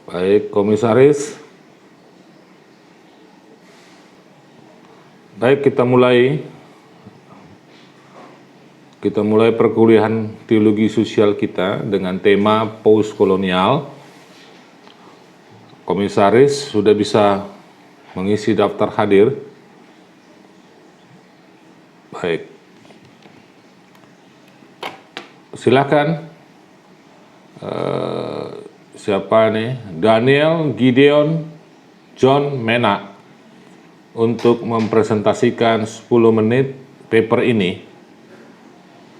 Baik, Komisaris. Baik, kita mulai perkuliahan teologi sosial kita dengan tema postkolonial. Komisaris sudah bisa mengisi daftar hadir. Baik. Silakan. Siapa nih? Daniel Gideon John Mena untuk mempresentasikan 10 menit paper ini.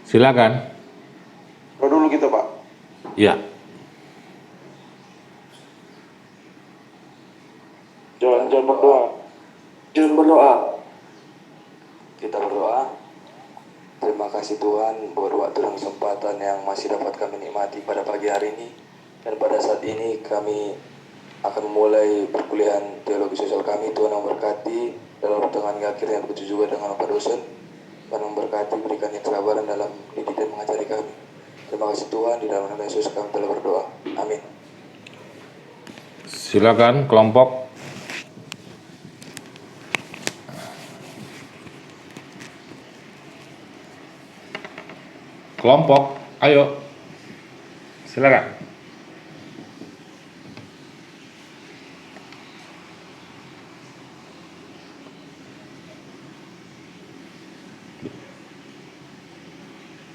Silakan. Dulu gitu, Pak. Ya. John berdoa. John berdoa. Kita berdoa. Terima kasih Tuhan buat waktu dan kesempatan yang masih dapat kami nikmati pada pagi hari ini. Dan pada saat ini kami akan memulai perkuliahan teologi sosial kami. Tuhan yang memberkati dalam pertengahan akhir yang begitu juga dengan Bapak dosen. Tuhan memberkati, berikan kesabaran dalam didik dan mengajari kami. Terima kasih Tuhan, di dalam nama Yesus kami telah berdoa. Amin. Silakan kelompok. Kelompok, ayo. Silakan.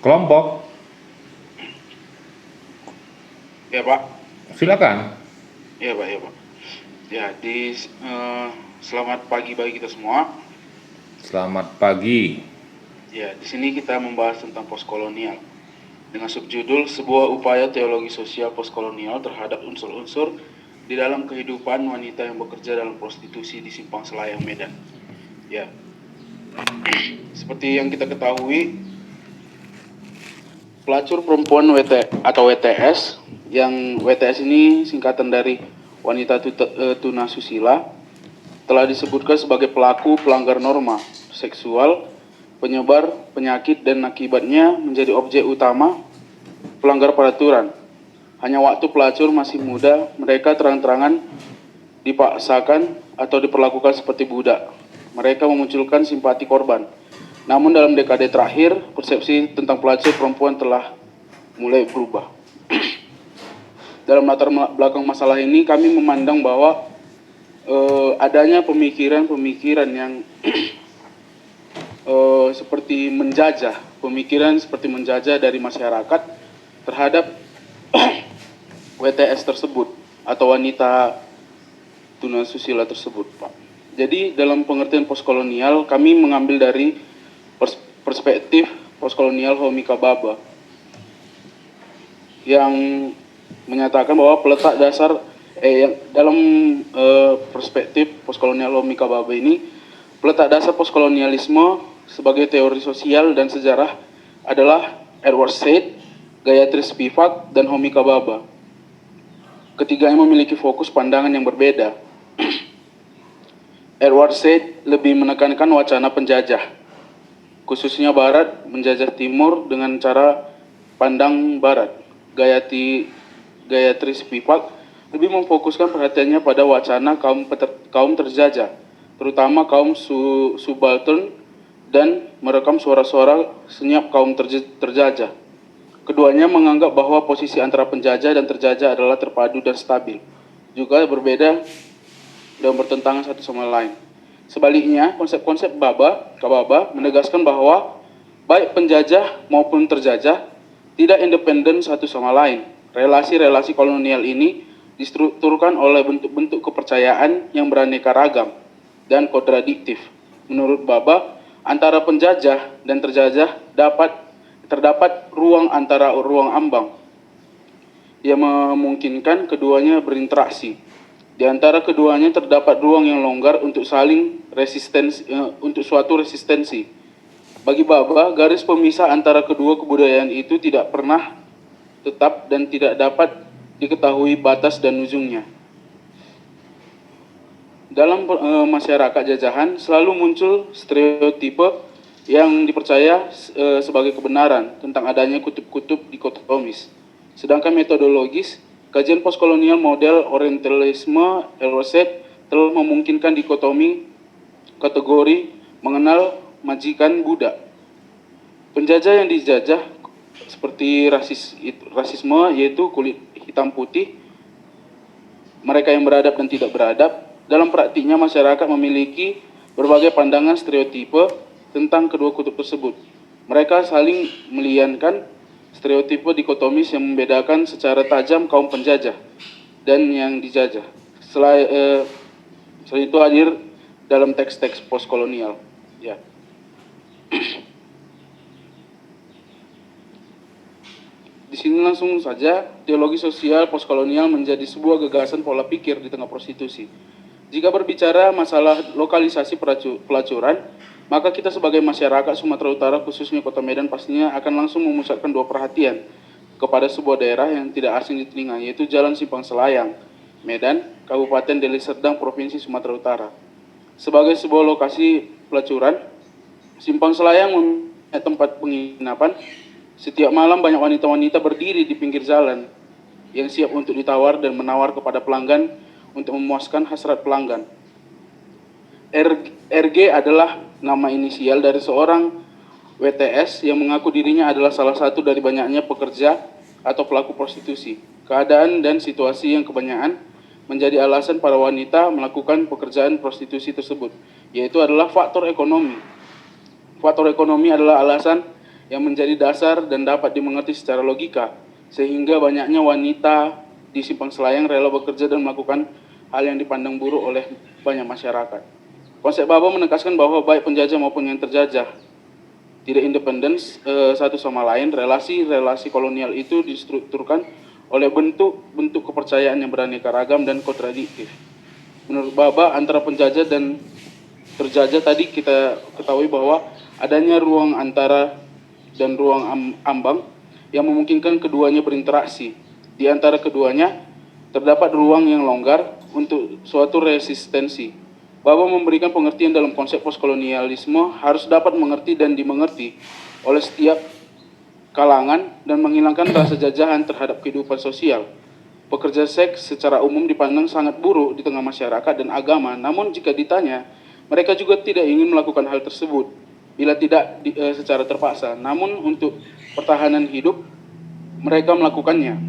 Kelompok. Ya, Pak. Silakan. Ya, Pak. Ya, selamat pagi bagi kita semua. Selamat pagi. Ya, di sini kita membahas tentang postkolonial dengan subjudul sebuah upaya teologi sosial postkolonial terhadap unsur-unsur di dalam kehidupan wanita yang bekerja dalam prostitusi di Simpang Selayang, Medan. Ya, seperti yang kita ketahui, pelacur perempuan atau WTS, yang WTS ini singkatan dari wanita tunasusila, telah disebutkan sebagai pelaku pelanggar norma seksual, penyebar penyakit, dan akibatnya menjadi objek utama pelanggar peraturan. Hanya waktu pelacur masih muda, mereka terang-terangan dipaksakan atau diperlakukan seperti budak. Mereka memunculkan simpati korban. Namun dalam dekade terakhir, persepsi tentang pelacur perempuan telah mulai berubah. Dalam latar belakang masalah ini, kami memandang bahwa adanya pemikiran-pemikiran yang seperti menjajah dari masyarakat terhadap WTS tersebut atau wanita tunasusila tersebut, Pak. Jadi dalam pengertian postkolonial, kami mengambil dari perspektif postkolonial Homi Kababa yang menyatakan bahwa peletak dasar dalam perspektif postkolonial Homi Kababa ini, peletak dasar postkolonialisme sebagai teori sosial dan sejarah adalah Edward Said, Gayatri Spivak, dan Homi Kababa. Ketiganya memiliki fokus pandangan yang berbeda. Edward Said lebih menekankan wacana penjajah, khususnya Barat menjajah Timur dengan cara pandang Barat. Gayatri Spivak lebih memfokuskan perhatiannya pada wacana kaum terjajah, terutama kaum subaltern, dan merekam suara-suara senyap kaum terjajah. Keduanya menganggap bahwa posisi antara penjajah dan terjajah adalah terpadu dan stabil, juga berbeda dan bertentangan satu sama lain. Sebaliknya, konsep-konsep Kababa menegaskan bahwa baik penjajah maupun terjajah tidak independen satu sama lain. Relasi-relasi kolonial ini distrukturkan oleh bentuk-bentuk kepercayaan yang beraneka ragam dan kontradiktif. Menurut Baba, antara penjajah dan terjajah terdapat ruang antara ruang ambang yang memungkinkan keduanya berinteraksi. Di antara keduanya terdapat ruang yang longgar untuk suatu resistensi. Bagi Baba, garis pemisah antara kedua kebudayaan itu tidak pernah tetap dan tidak dapat diketahui batas dan ujungnya. Dalam masyarakat jajahan selalu muncul stereotipe yang dipercaya sebagai kebenaran tentang adanya kutub-kutub dikotomis. Sedangkan metodologis Kajian postkolonial model Orientalisme Elroset telah memungkinkan dikotomi kategori mengenal majikan budak. Penjajah yang dijajah seperti rasisme yaitu kulit hitam putih, mereka yang beradab dan tidak beradab. Dalam praktiknya masyarakat memiliki berbagai pandangan stereotipe tentang kedua kutub tersebut. Mereka saling meliankan stereotipe dikotomis yang membedakan secara tajam kaum penjajah dan yang dijajah. Selain itu hadir dalam teks-teks postkolonial. Ya. Di sini langsung saja, teologi sosial postkolonial menjadi sebuah gagasan pola pikir di tengah prostitusi. Jika berbicara masalah lokalisasi pelacuran, maka kita sebagai masyarakat Sumatera Utara, khususnya Kota Medan, pastinya akan langsung memusatkan dua perhatian kepada sebuah daerah yang tidak asing di telinga, yaitu Jalan Simpang Selayang, Medan, Kabupaten Deli Serdang, Provinsi Sumatera Utara. Sebagai sebuah lokasi pelacuran, Simpang Selayang mempunyai tempat penginapan. Setiap malam banyak wanita-wanita berdiri di pinggir jalan yang siap untuk ditawar dan menawar kepada pelanggan untuk memuaskan hasrat pelanggan. RG adalah nama inisial dari seorang WTS yang mengaku dirinya adalah salah satu dari banyaknya pekerja atau pelaku prostitusi. Keadaan dan situasi yang kebanyakan menjadi alasan para wanita melakukan pekerjaan prostitusi tersebut, yaitu adalah faktor ekonomi. Faktor ekonomi adalah alasan yang menjadi dasar dan dapat dimengerti secara logika, sehingga banyaknya wanita di Simpang Selayang rela bekerja dan melakukan hal yang dipandang buruk oleh banyak masyarakat. Konsep Baba menegaskan bahwa baik penjajah maupun yang terjajah tidak independen satu sama lain. Relasi-relasi kolonial itu distrukturkan oleh bentuk-bentuk kepercayaan yang beraneka ragam dan kontradiktif. Menurut Baba, antara penjajah dan terjajah tadi kita ketahui bahwa adanya ruang antara dan ruang ambang yang memungkinkan keduanya berinteraksi. Di antara keduanya terdapat ruang yang longgar untuk suatu resistensi. Baba memberikan pengertian dalam konsep postkolonialisme harus dapat mengerti dan dimengerti oleh setiap kalangan dan menghilangkan rasa jajahan terhadap kehidupan sosial. Pekerja seks secara umum dipandang sangat buruk di tengah masyarakat dan agama, namun jika ditanya, mereka juga tidak ingin melakukan hal tersebut bila tidak secara terpaksa. Namun untuk pertahanan hidup, mereka melakukannya.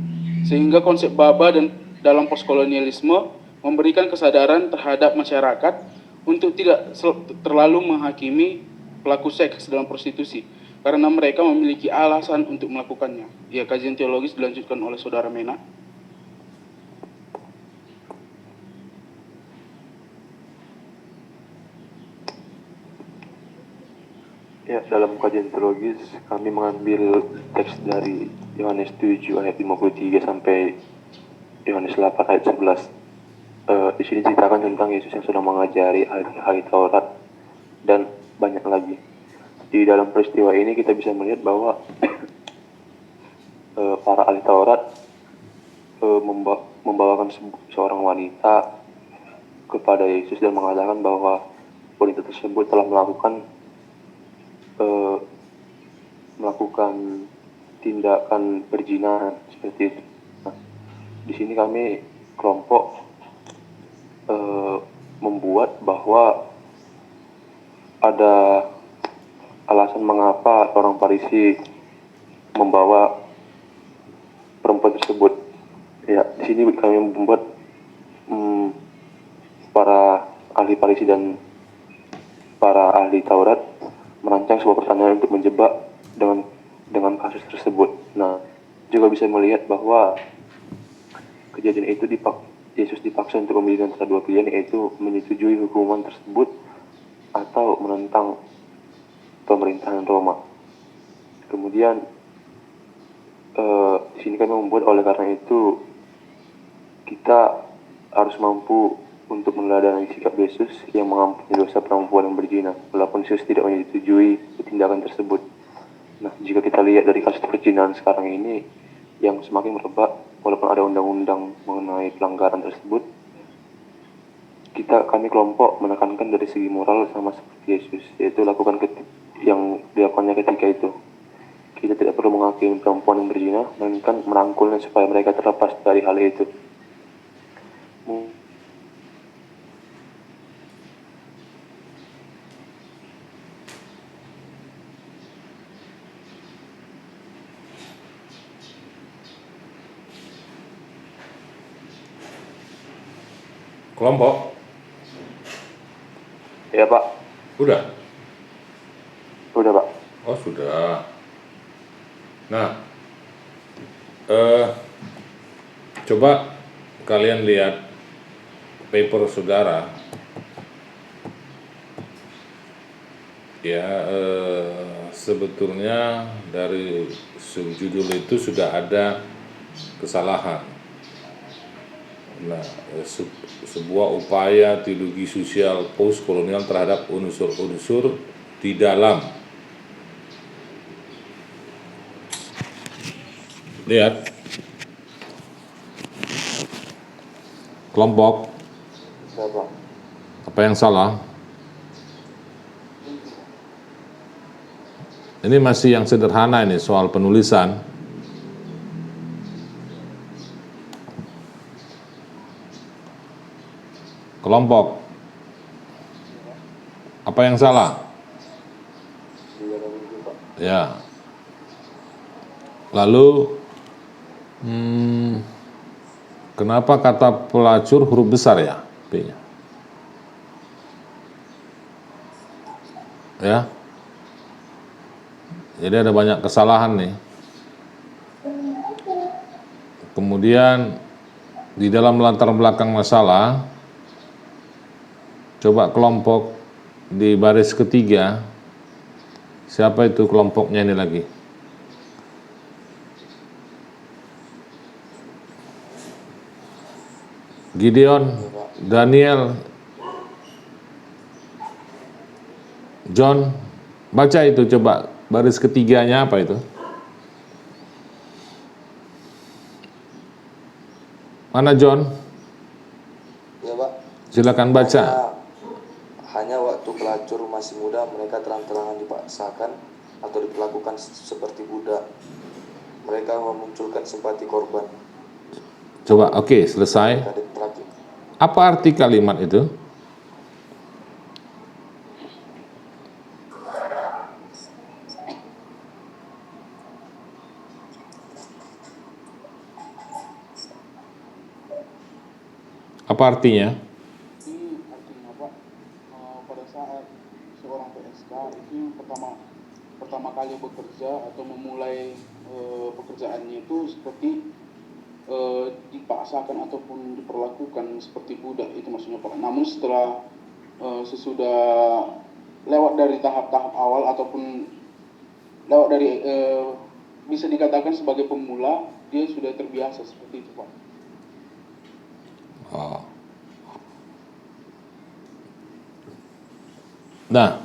Sehingga konsep Baba dan dalam postkolonialisme memberikan kesadaran terhadap masyarakat untuk tidak terlalu menghakimi pelaku seks dalam prostitusi, karena mereka memiliki alasan untuk melakukannya. Ya, kajian teologis dilanjutkan oleh Saudara Mena. Ya, dalam kajian teologis kami mengambil teks dari Yohanes 7 ayat 53 sampai Yohanes 8 ayat 11. Di sini ceritakan tentang Yesus yang sedang mengajari ahli Taurat dan banyak lagi. Di dalam peristiwa ini kita bisa melihat bahwa para ahli Taurat membawakan seorang wanita kepada Yesus dan mengatakan bahwa wanita tersebut telah melakukan tindakan perzinahan seperti itu. Nah, di sini kami kelompok membuat bahwa ada alasan mengapa orang Farisi membawa perempuan tersebut. Ya, di sini kami membuat para ahli Farisi dan para ahli Taurat merancang sebuah pertanyaan untuk menjebak dengan kasus tersebut. Nah, juga bisa melihat bahwa kejadian itu Yesus dipaksa untuk memilih antara dua pilihan, yaitu menyetujui hukuman tersebut atau menentang pemerintahan Roma. Kemudian di sini kami membuat, oleh karena itu kita harus mampu untuk meneladani sikap Yesus yang mengampuni dosa perempuan yang berzina, walaupun Yesus tidak menyetujui tindakan tersebut. Nah, jika kita lihat dari kasus perzinahan sekarang ini yang semakin merebak, walaupun ada undang-undang mengenai pelanggaran tersebut, kami kelompok menekankan dari segi moral sama seperti Yesus, yaitu lakukan yang dilakukannya ketika itu. kita tidak perlu menghakimi perempuan yang berzina, melainkan merangkulnya supaya mereka terlepas dari hal itu. Kelompok? Ya Pak, Udah? udah Pak. Oh sudah. Nah, coba kalian lihat paper saudara. Ya, sebetulnya dari subjudul itu sudah ada kesalahan. Nah, sebuah upaya teologi sosial postkolonial terhadap unsur-unsur di dalam. Lihat. Kelompok. Ya Pak. Apa yang salah? Ini masih yang sederhana ini soal penulisan. Kelompok. Apa yang salah? Ya. Lalu, kenapa kata pelacur huruf besar ya? P-nya. Ya. Jadi ada banyak kesalahan nih. Kemudian di dalam latar belakang masalah, coba kelompok di baris ketiga, siapa itu kelompoknya ini lagi? Gideon, Daniel, John, baca itu coba baris ketiganya apa itu? Mana John? Ya Pak. Silakan baca. Hanya waktu pelacur masih muda mereka terang-terangan dipaksakan atau diperlakukan seperti budak. Mereka memunculkan simpati korban. Coba, oke, selesai. Apa arti kalimat itu? Apa artinya? Ini artinya Pak, pada saat seorang PSK itu yang pertama kali bekerja atau memulai pekerjaannya itu seperti dipaksakan ataupun diperlakukan seperti budak, itu maksudnya Pak. Namun setelah sesudah lewat dari tahap-tahap awal ataupun lewat dari bisa dikatakan sebagai pemula, dia sudah terbiasa seperti itu Pak. Oh. Nah,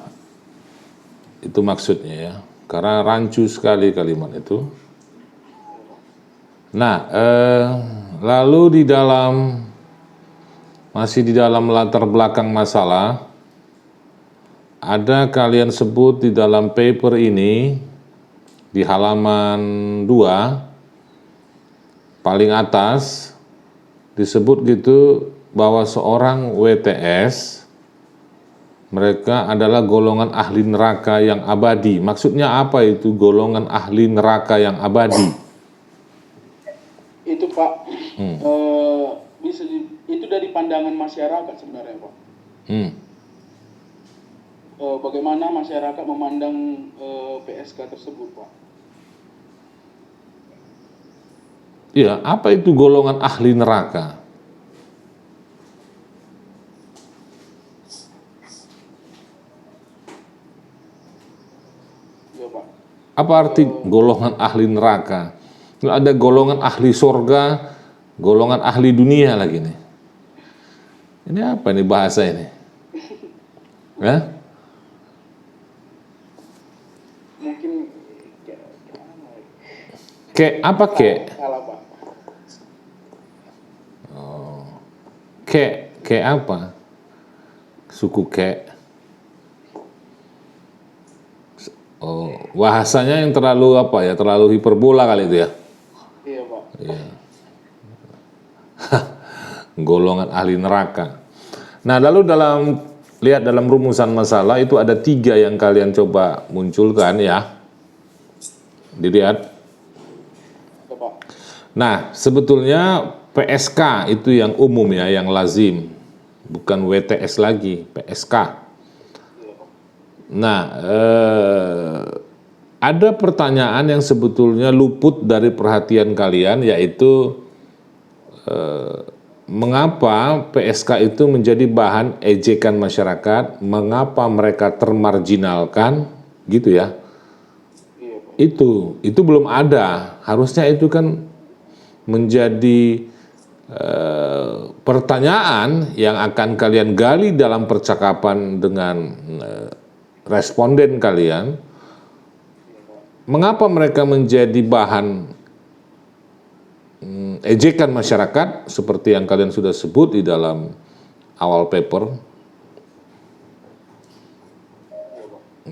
itu maksudnya ya, karena rancu sekali kalimat itu. Nah, lalu masih di dalam latar belakang masalah, ada kalian sebut di dalam paper ini, di halaman 2, paling atas, disebut gitu bahwa seorang WTS, mereka adalah golongan ahli neraka yang abadi. Maksudnya apa itu golongan ahli neraka yang abadi? Itu Pak, itu dari pandangan masyarakat sebenarnya Pak. Bagaimana masyarakat memandang PSK tersebut Pak? Iya, apa itu golongan ahli neraka? Ya Pak. Apa arti golongan ahli neraka? Ada golongan ahli sorga, golongan ahli dunia lagi nih. Ini apa nih bahasa ini? Ya? Mungkin Apa salah Pak. Apa? Suku Oh, Bahasanya yang terlalu apa ya, terlalu hiperbola kali itu ya. Iya Pak. Iya. Golongan ahli neraka. Nah, lalu lihat dalam rumusan masalah itu ada 3 yang kalian coba munculkan ya. Dilihat. Iya Pak. Nah, sebetulnya PSK itu yang umum ya, yang lazim. Bukan WTS lagi, PSK. Nah, ada pertanyaan yang sebetulnya luput dari perhatian kalian, yaitu mengapa PSK itu menjadi bahan ejekan masyarakat, mengapa mereka termarginalkan, gitu ya. Iya Pak. Itu belum ada. Harusnya itu kan menjadi pertanyaan yang akan kalian gali dalam percakapan dengan responden kalian. Mengapa mereka menjadi bahan ejekan masyarakat seperti yang kalian sudah sebut di dalam awal paper?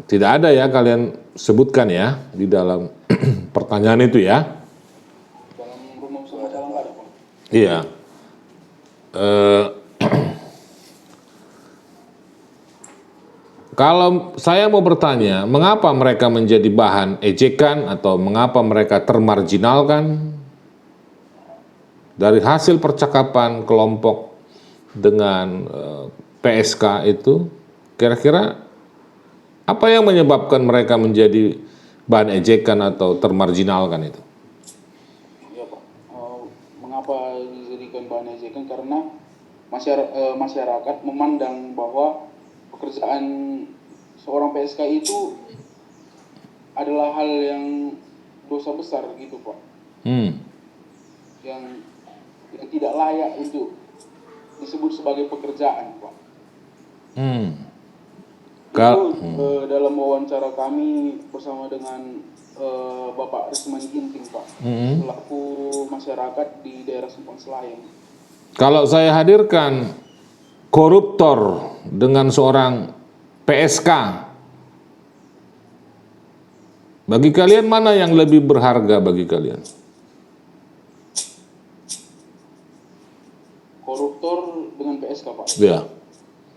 Tidak ada ya, kalian sebutkan ya di dalam pertanyaan itu ya. Dalam rumusan masalah nggak ada Pak. Iya. Kalau saya mau bertanya, mengapa mereka menjadi bahan ejekan atau mengapa mereka termarginalkan dari hasil percakapan kelompok dengan PSK itu, kira-kira apa yang menyebabkan mereka menjadi bahan ejekan atau termarginalkan itu? Iya Pak. Mengapa dijadikan bahan ejekan? Karena masyarakat memandang bahwa pekerjaan seorang PSK itu adalah hal yang dosa besar gitu Pak. Yang tidak layak untuk disebut sebagai pekerjaan Pak. Dalam wawancara kami bersama dengan Bapak Risman Ginting Pak, selaku masyarakat di daerah Simpang Selayan. Kalau saya hadirkan koruptor dengan seorang PSK, bagi kalian mana yang lebih berharga bagi kalian? Koruptor dengan PSK Pak. Ya.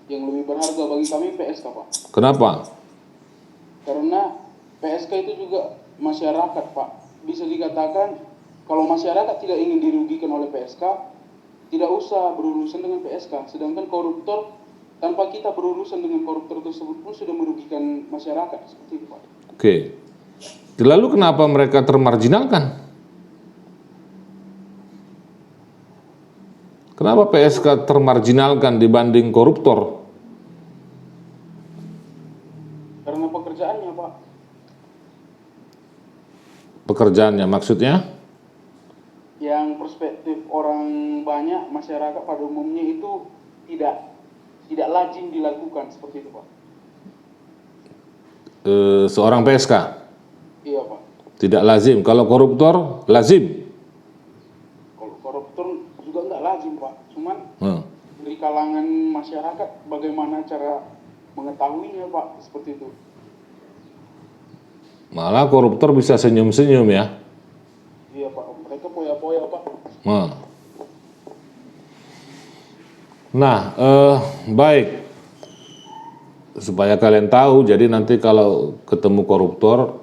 Yang lebih berharga bagi kami PSK Pak. Kenapa? Karena PSK itu juga masyarakat Pak. Bisa dikatakan kalau masyarakat tidak ingin dirugikan oleh PSK, tidak usah berurusan dengan PSK. Sedangkan koruptor, tanpa kita berurusan dengan koruptor tersebut pun sudah merugikan masyarakat. Seperti itu Pak. Oke. Lalu kenapa mereka termarginalkan? Kenapa PSK termarginalkan dibanding koruptor? Karena pekerjaannya Pak. Pekerjaannya maksudnya? Yang perspektif orang banyak, masyarakat pada umumnya itu tidak lazim dilakukan seperti itu Pak. Seorang PSK? Iya Pak. Tidak lazim. Kalau koruptor, lazim? Kalau koruptor juga nggak lazim Pak. Cuman dari kalangan masyarakat bagaimana cara mengetahuinya Pak, seperti itu. Malah koruptor bisa senyum-senyum ya? Iya Pak, mereka poya-poya Pak. Nah, baik. Supaya kalian tahu, jadi nanti kalau ketemu koruptor,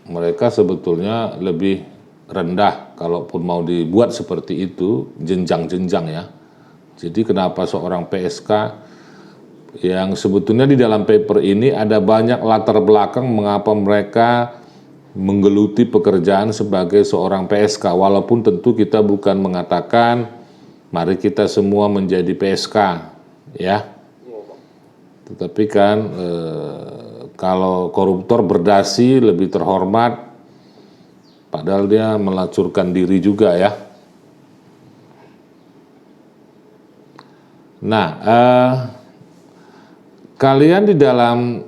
mereka sebetulnya lebih rendah kalaupun mau dibuat seperti itu, jenjang-jenjang ya. Jadi kenapa seorang PSK yang sebetulnya di dalam paper ini ada banyak latar belakang mengapa mereka menggeluti pekerjaan sebagai seorang PSK, walaupun tentu kita bukan mengatakan mari kita semua menjadi PSK ya. Tetapi kan kalau koruptor berdasi lebih terhormat, padahal dia melacurkan diri juga ya. Nah, kalian di dalam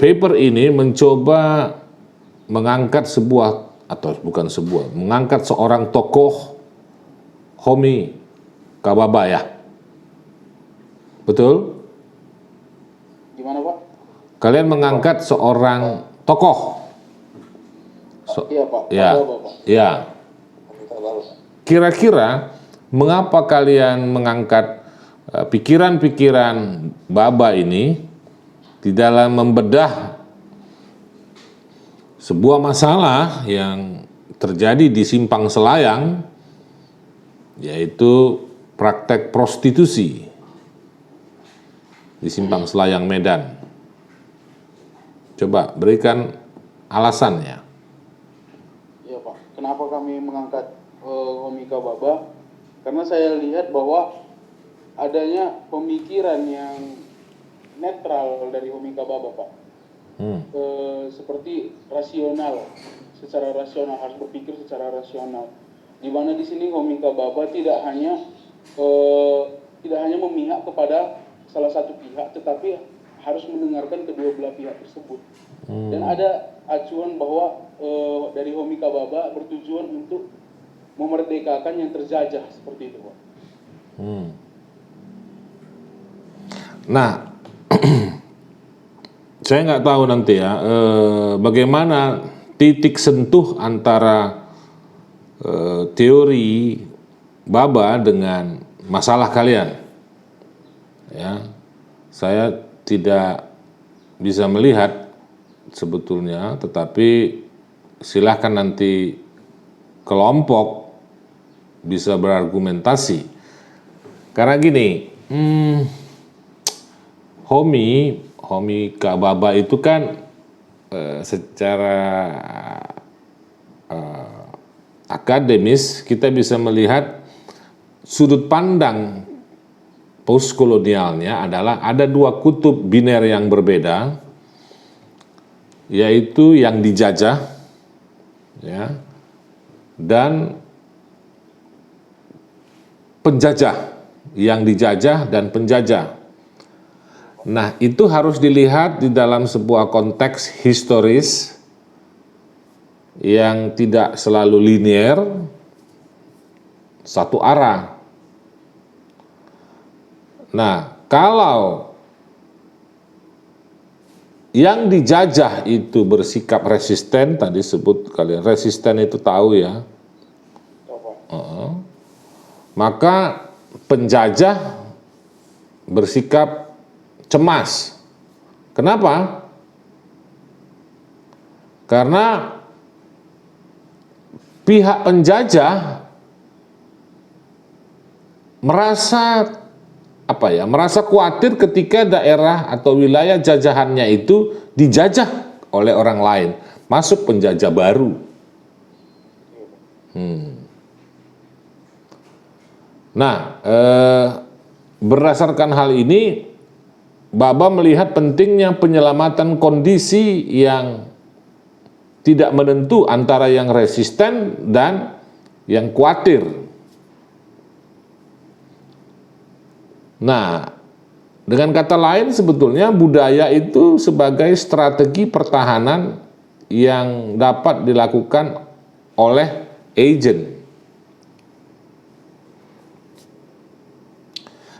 paper ini mencoba mengangkat mengangkat seorang tokoh Homi Kababa ya. Betul? Gimana Pak? kalian mengangkat seorang tokoh. Iya Pak. Ya, Baba, Pak. ya. Kira-kira mengapa kalian mengangkat pikiran-pikiran Baba ini di dalam membedah sebuah masalah yang terjadi di Simpang Selayang, yaitu praktek prostitusi di Simpang Selayang Medan? Coba berikan alasannya. Iya Pak. Kenapa kami mengangkat Homika Baba? Karena saya lihat bahwa adanya pemikiran yang netral dari Homika Baba, Pak. Seperti rasional, secara rasional, harus berpikir secara rasional. Di mana di sini Homika Baba tidak hanya memihak kepada salah satu pihak, tetapi harus mendengarkan kedua belah pihak tersebut. Dan ada acuan bahwa dari Homika Baba bertujuan untuk memerdekakan yang terjajah, seperti itu Pak. Nah, saya nggak tahu nanti ya bagaimana titik sentuh antara teori Baba dengan masalah kalian. Ya, saya tidak bisa melihat sebetulnya, tetapi silahkan nanti kelompok bisa berargumentasi. Karena gini, Homika Baba itu kan secara akademis kita bisa melihat sudut pandang postkolonialnya adalah ada dua kutub biner yang berbeda, yaitu yang dijajah, ya, dan penjajah, yang dijajah dan penjajah. Nah, itu harus dilihat di dalam sebuah konteks historis yang tidak selalu linier, satu arah. Nah, kalau yang dijajah itu bersikap resisten, tadi sebut kalian resisten itu tahu ya, maka penjajah bersikap cemas. Kenapa? Karena pihak penjajah merasa khawatir ketika daerah atau wilayah jajahannya itu dijajah oleh orang lain, masuk penjajah baru. Nah, berdasarkan hal ini, Baba melihat pentingnya penyelamatan kondisi yang tidak menentu antara yang resisten dan yang khawatir. Nah, dengan kata lain sebetulnya budaya itu sebagai strategi pertahanan yang dapat dilakukan oleh agent.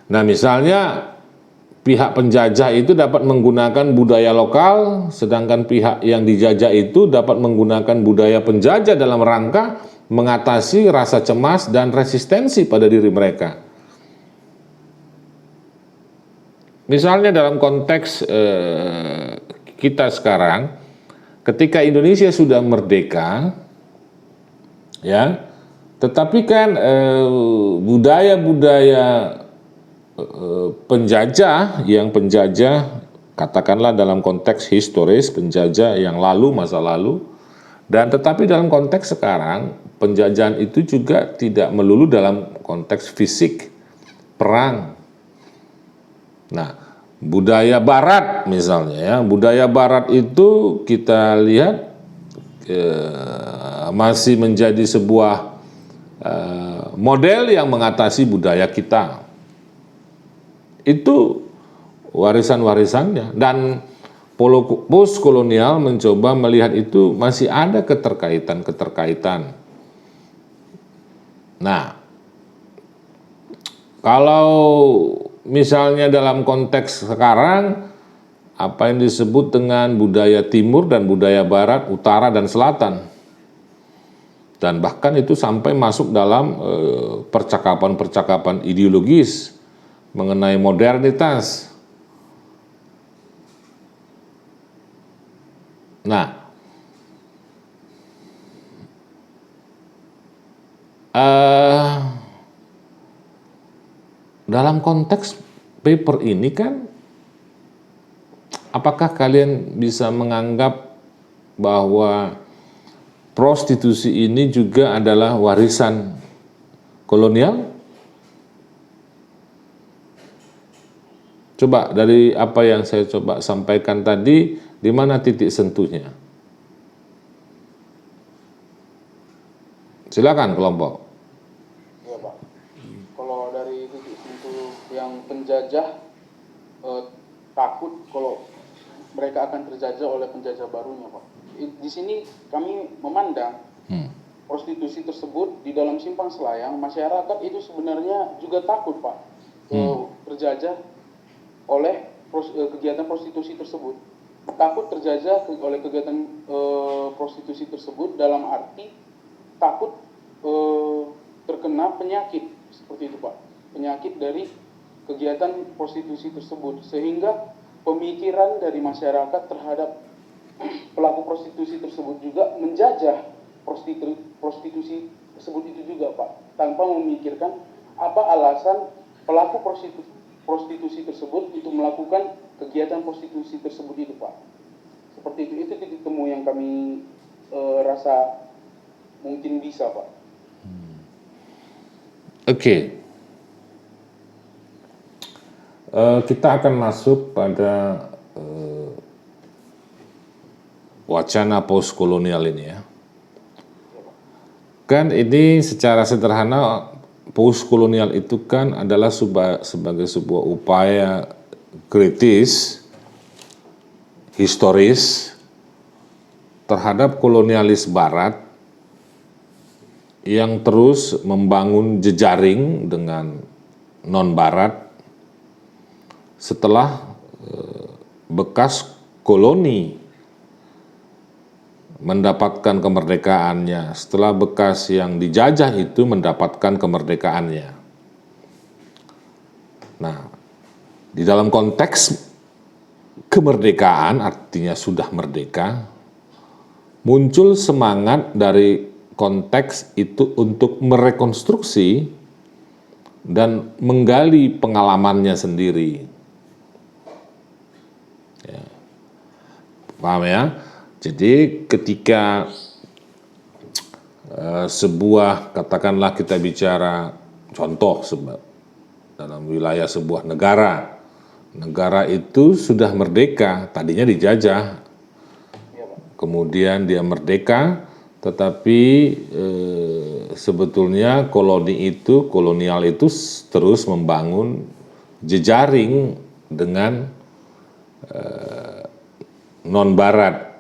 Nah, misalnya pihak penjajah itu dapat menggunakan budaya lokal, sedangkan pihak yang dijajah itu dapat menggunakan budaya penjajah dalam rangka mengatasi rasa cemas dan resistensi pada diri mereka. Misalnya dalam konteks kita sekarang, ketika Indonesia sudah merdeka, ya, tetapi kan budaya-budaya penjajah katakanlah dalam konteks historis penjajah yang lalu, masa lalu, dan tetapi dalam konteks sekarang penjajahan itu juga tidak melulu dalam konteks fisik perang. Nah, budaya barat misalnya ya, budaya barat itu kita lihat masih menjadi sebuah model yang mengatasi budaya kita. Itu warisan-warisannya, dan postkolonial mencoba melihat itu masih ada keterkaitan. Nah, kalau misalnya dalam konteks sekarang apa yang disebut dengan budaya timur dan budaya barat, utara dan selatan. Dan bahkan itu sampai masuk dalam percakapan-percakapan ideologis mengenai modernitas. Nah, dalam konteks paper ini kan, apakah kalian bisa menganggap bahwa prostitusi ini juga adalah warisan kolonial? Coba dari apa yang saya coba sampaikan tadi, di mana titik sentuhnya? Silakan kelompok. Ya Pak, kalau dari titik sentuh yang penjajah takut kalau mereka akan terjajah oleh penjajah barunya Pak. Di sini kami memandang prostitusi tersebut di dalam Simpang Selayang, masyarakat itu sebenarnya juga takut Pak terjajah oleh kegiatan prostitusi tersebut. Takut terjajah oleh kegiatan prostitusi tersebut dalam arti takut terkena penyakit seperti itu Pak, penyakit dari kegiatan prostitusi tersebut, sehingga pemikiran dari masyarakat terhadap pelaku prostitusi tersebut juga menjajah prostitusi tersebut itu juga Pak, tanpa memikirkan apa alasan pelaku prostitusi tersebut itu melakukan kegiatan prostitusi tersebut itu Pak. Seperti itu titik temu yang kami rasa mungkin bisa Pak. Oke. Kita akan masuk pada wacana postkolonial ini ya. Kan ini secara sederhana, postkolonial itu kan adalah sebagai sebuah upaya kritis, historis terhadap kolonialis barat yang terus membangun jejaring dengan non-barat setelah bekas koloni mendapatkan kemerdekaannya, setelah bekas yang dijajah itu mendapatkan kemerdekaannya. Nah, di dalam konteks kemerdekaan, artinya sudah merdeka, muncul semangat dari konteks itu untuk merekonstruksi dan menggali pengalamannya sendiri. Ya. Paham ya? Jadi ketika sebuah, katakanlah kita bicara contoh dalam wilayah sebuah negara, negara itu sudah merdeka, tadinya dijajah, kemudian dia merdeka, tetapi sebetulnya kolonial itu terus membangun jejaring dengan non-barat,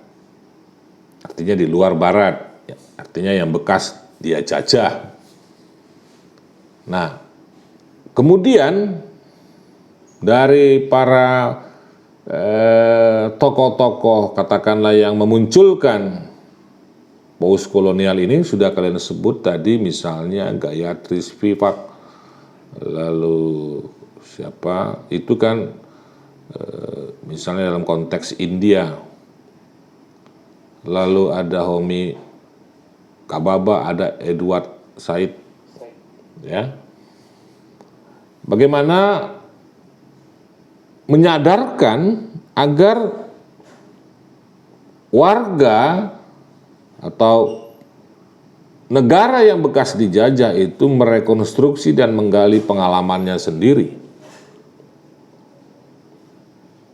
artinya di luar barat, artinya yang bekas dia jajah. Nah, kemudian dari para tokoh-tokoh katakanlah yang memunculkan postkolonial ini sudah kalian sebut tadi, misalnya Gayatri Spivak, lalu siapa itu kan misalnya dalam konteks India, lalu ada Homi Kababa, ada Edward Said, ya. Bagaimana menyadarkan agar warga atau negara yang bekas dijajah itu merekonstruksi dan menggali pengalamannya sendiri.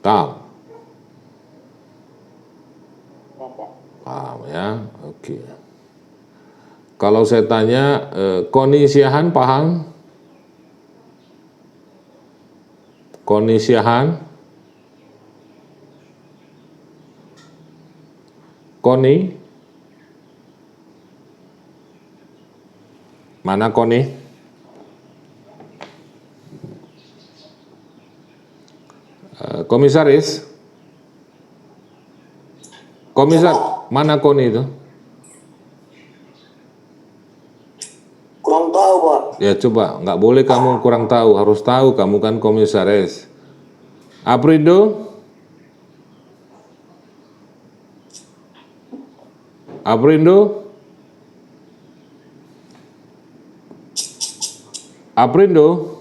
Tahu? Paham ya? Oke. Kalau saya tanya, Koni Siahan paham? Koni Siahan? Koni? Mana Koni? Komisaris? Komisar, mana Koni itu? Kurang tahu, Pak. Ya coba, nggak boleh kamu kurang tahu, harus tahu, kamu kan komisaris. Aprindo? Aprindo? Aprindo?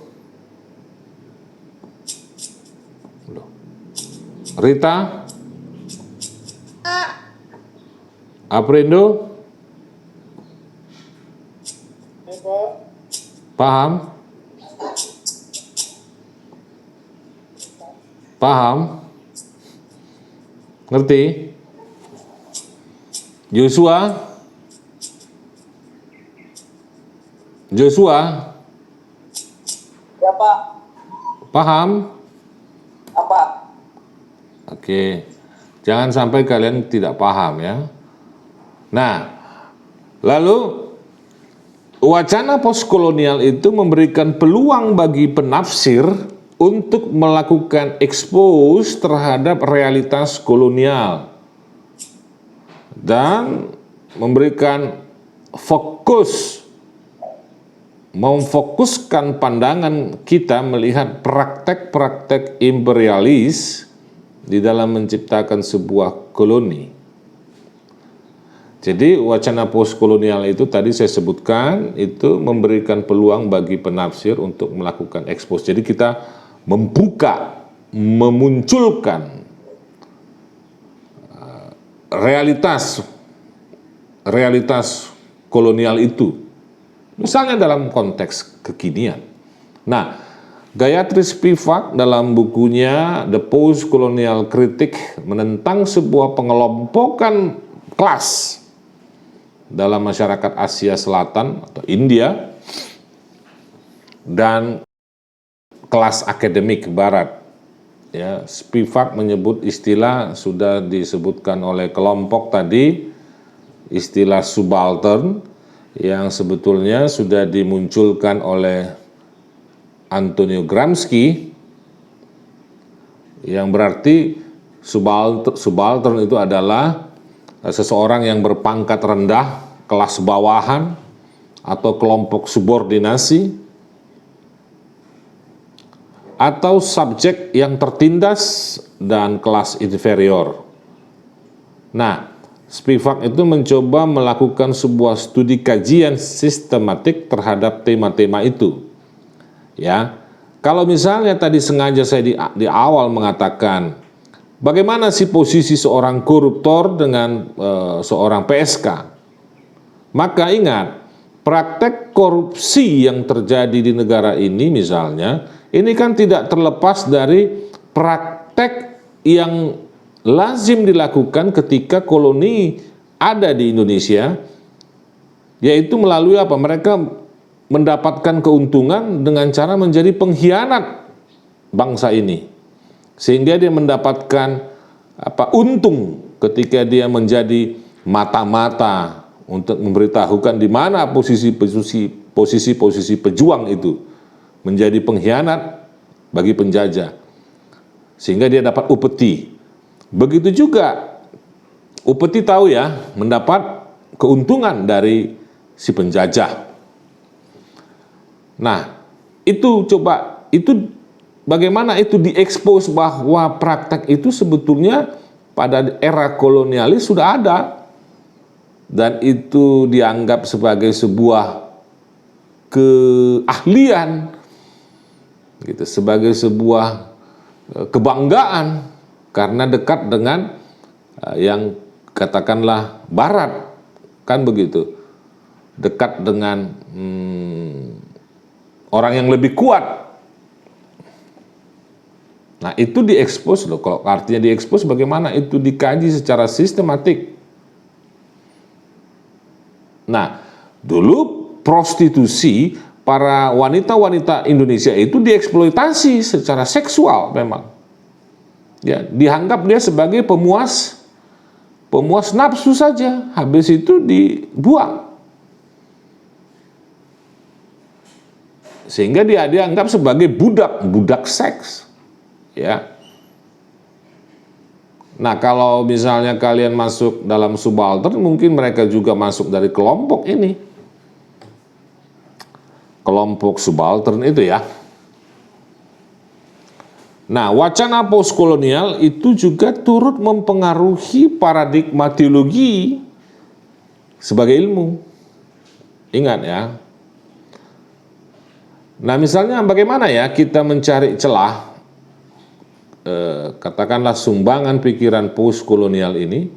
Rita? Aprindo? Paham? Paham? Ngerti? Joshua? Joshua? Ya, Pak. Paham? Apa? Oke. Jangan sampai kalian tidak paham ya. Nah, lalu wacana postkolonial itu memberikan peluang bagi penafsir untuk melakukan expose terhadap realitas kolonial dan memberikan memfokuskan pandangan kita melihat praktek-praktek imperialis di dalam menciptakan sebuah koloni. Jadi wacana postkolonial itu tadi saya sebutkan itu memberikan peluang bagi penafsir untuk melakukan expose. Jadi kita membuka, memunculkan realitas kolonial itu. Misalnya dalam konteks kekinian. Nah, Gayatri Spivak dalam bukunya The Post-Colonial Critique menentang sebuah pengelompokan kelas dalam masyarakat Asia Selatan atau India dan kelas akademik Barat. Ya, Spivak menyebut istilah sudah disebutkan oleh kelompok tadi, istilah subaltern yang sebetulnya sudah dimunculkan oleh Antonio Gramsci, yang berarti subaltern itu adalah seseorang yang berpangkat rendah, kelas bawahan, atau kelompok subordinasi, atau subjek yang tertindas dan kelas inferior. Nah, Spivak itu mencoba melakukan sebuah studi kajian sistematik terhadap tema-tema itu. Ya, kalau misalnya tadi sengaja saya di awal mengatakan bagaimana sih posisi seorang koruptor dengan seorang PSK? Maka ingat, praktek korupsi yang terjadi di negara ini misalnya, ini kan tidak terlepas dari praktek yang lazim dilakukan ketika koloni ada di Indonesia, yaitu melalui apa? Mereka mendapatkan keuntungan dengan cara menjadi pengkhianat bangsa ini. Sehingga dia mendapatkan untung ketika dia menjadi mata-mata untuk memberitahukan di mana posisi pejuang itu, menjadi pengkhianat bagi penjajah. Sehingga dia dapat upeti. Begitu juga upeti tahu ya, mendapat keuntungan dari si penjajah. Nah, itu bagaimana itu diekspos bahwa praktek itu sebetulnya pada era kolonialis sudah ada, dan itu dianggap sebagai sebuah keahlian, gitu, sebagai sebuah kebanggaan karena dekat dengan yang katakanlah Barat, kan begitu, dekat dengan orang yang lebih kuat. Nah, itu diekspos loh. Kalau artinya diekspos, bagaimana itu dikaji secara sistematik. Nah, dulu prostitusi, para wanita-wanita Indonesia itu dieksploitasi secara seksual memang. Ya, dianggap dia sebagai pemuas nafsu saja, habis itu dibuang. Sehingga dia dianggap sebagai budak seks. Ya. Nah, kalau misalnya kalian masuk dalam subaltern, mungkin mereka juga masuk dari kelompok ini. Kelompok subaltern itu ya. Nah, wacana postkolonial itu juga turut mempengaruhi paradigma teologi sebagai ilmu. Ingat ya. Nah, misalnya bagaimana ya kita mencari celah, katakanlah sumbangan pikiran postkolonial ini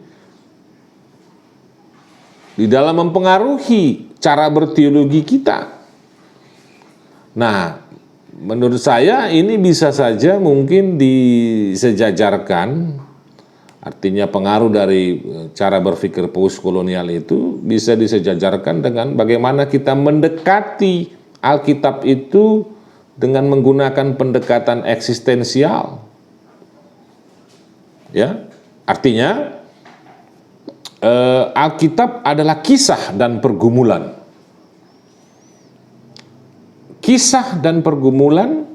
di dalam mempengaruhi cara berteologi kita. Nah, menurut saya ini bisa saja mungkin disejajarkan, artinya pengaruh dari cara berpikir postkolonial itu bisa disejajarkan dengan bagaimana kita mendekati Alkitab itu dengan menggunakan pendekatan eksistensial. Ya, artinya Alkitab adalah kisah dan pergumulan. Kisah dan pergumulan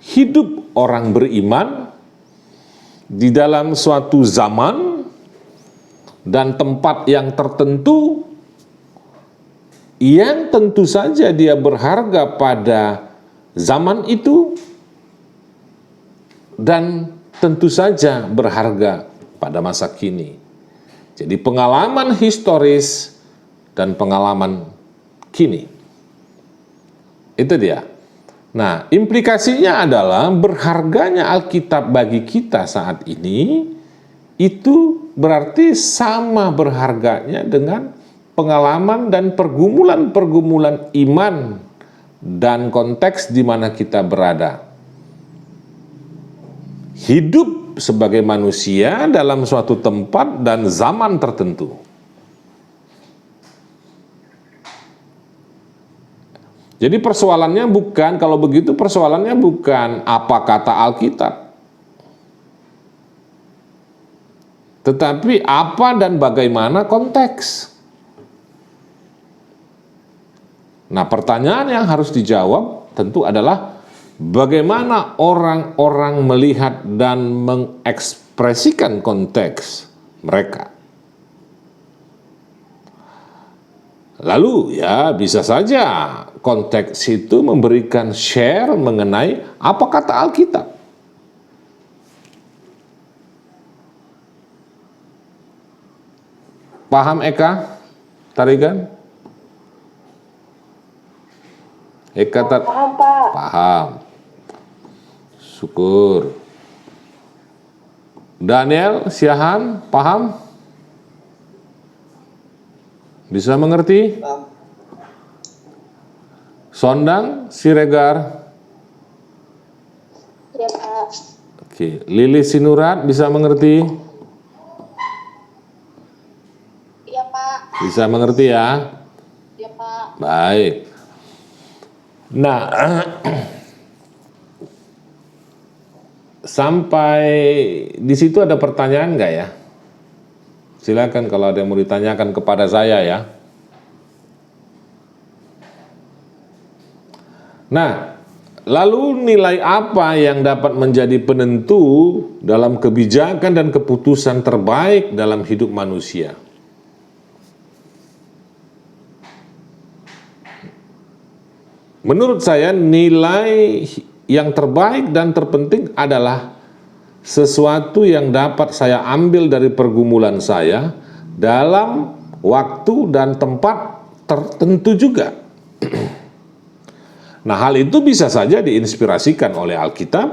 hidup orang beriman di dalam suatu zaman dan tempat yang tertentu, yang tentu saja dia berharga pada zaman itu dan tentu saja berharga pada masa kini. Jadi pengalaman historis dan pengalaman kini. Itu dia. Nah, implikasinya adalah berharganya Alkitab bagi kita saat ini itu berarti sama berharganya dengan pengalaman dan pergumulan-pergumulan iman dan konteks di mana kita berada. Hidup sebagai manusia dalam suatu tempat dan zaman tertentu. Jadi persoalannya bukan, kalau begitu persoalannya bukan apa kata Alkitab, tetapi apa dan bagaimana konteks. Nah, pertanyaan yang harus dijawab tentu adalah bagaimana orang-orang melihat dan mengekspresikan konteks mereka. Lalu ya bisa saja konteks itu memberikan share mengenai apa kata Alkitab. Paham Eka? Tarigan? Eka Paham, Pak. Paham. Syukur. Daniel, Siahan, paham? Bisa mengerti? Paham. Sondang, Siregar. Ya, Pak. Oke, Lili Sinurat bisa mengerti? Iya, Pak. Bisa mengerti ya? Iya, Pak. Baik. Nah, sampai di situ ada pertanyaan nggak ya? Silakan kalau ada yang mau ditanyakan kepada saya ya. Nah, lalu nilai apa yang dapat menjadi penentu dalam kebijakan dan keputusan terbaik dalam hidup manusia? Menurut saya nilai yang terbaik dan terpenting adalah sesuatu yang dapat saya ambil dari pergumulan saya dalam waktu dan tempat tertentu juga. Nah, hal itu bisa saja diinspirasikan oleh Alkitab,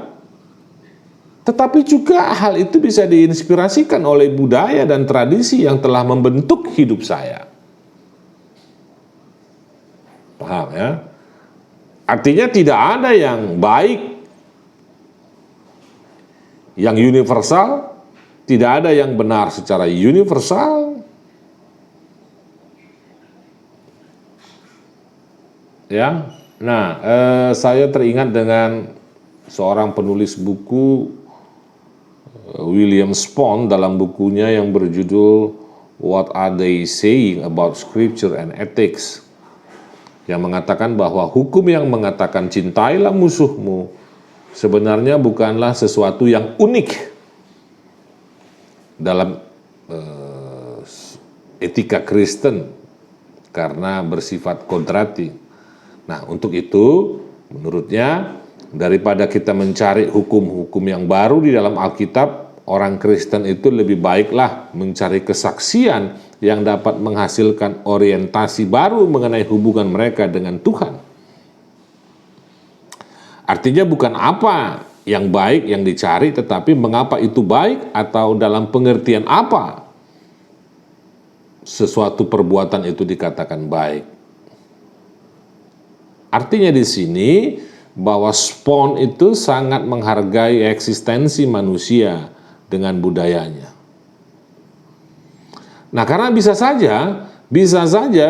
tetapi juga hal itu bisa diinspirasikan oleh budaya dan tradisi yang telah membentuk hidup saya. Paham ya? Artinya tidak ada yang baik, yang universal, tidak ada yang benar secara universal. Ya, nah, saya teringat dengan seorang penulis buku, William Spon, dalam bukunya yang berjudul What Are They Saying About Scripture and Ethics, yang mengatakan bahwa hukum yang mengatakan cintailah musuhmu sebenarnya bukanlah sesuatu yang unik. dalam etika Kristen karena bersifat kodrati. Nah, untuk itu menurutnya daripada kita mencari hukum-hukum yang baru di dalam Alkitab, orang Kristen itu lebih baiklah mencari kesaksian yang dapat menghasilkan orientasi baru mengenai hubungan mereka dengan Tuhan. Artinya bukan apa yang baik yang dicari, tetapi mengapa itu baik atau dalam pengertian apa sesuatu perbuatan itu dikatakan baik. Artinya di sini bahwa Spon itu sangat menghargai eksistensi manusia dengan budayanya. Nah, karena bisa saja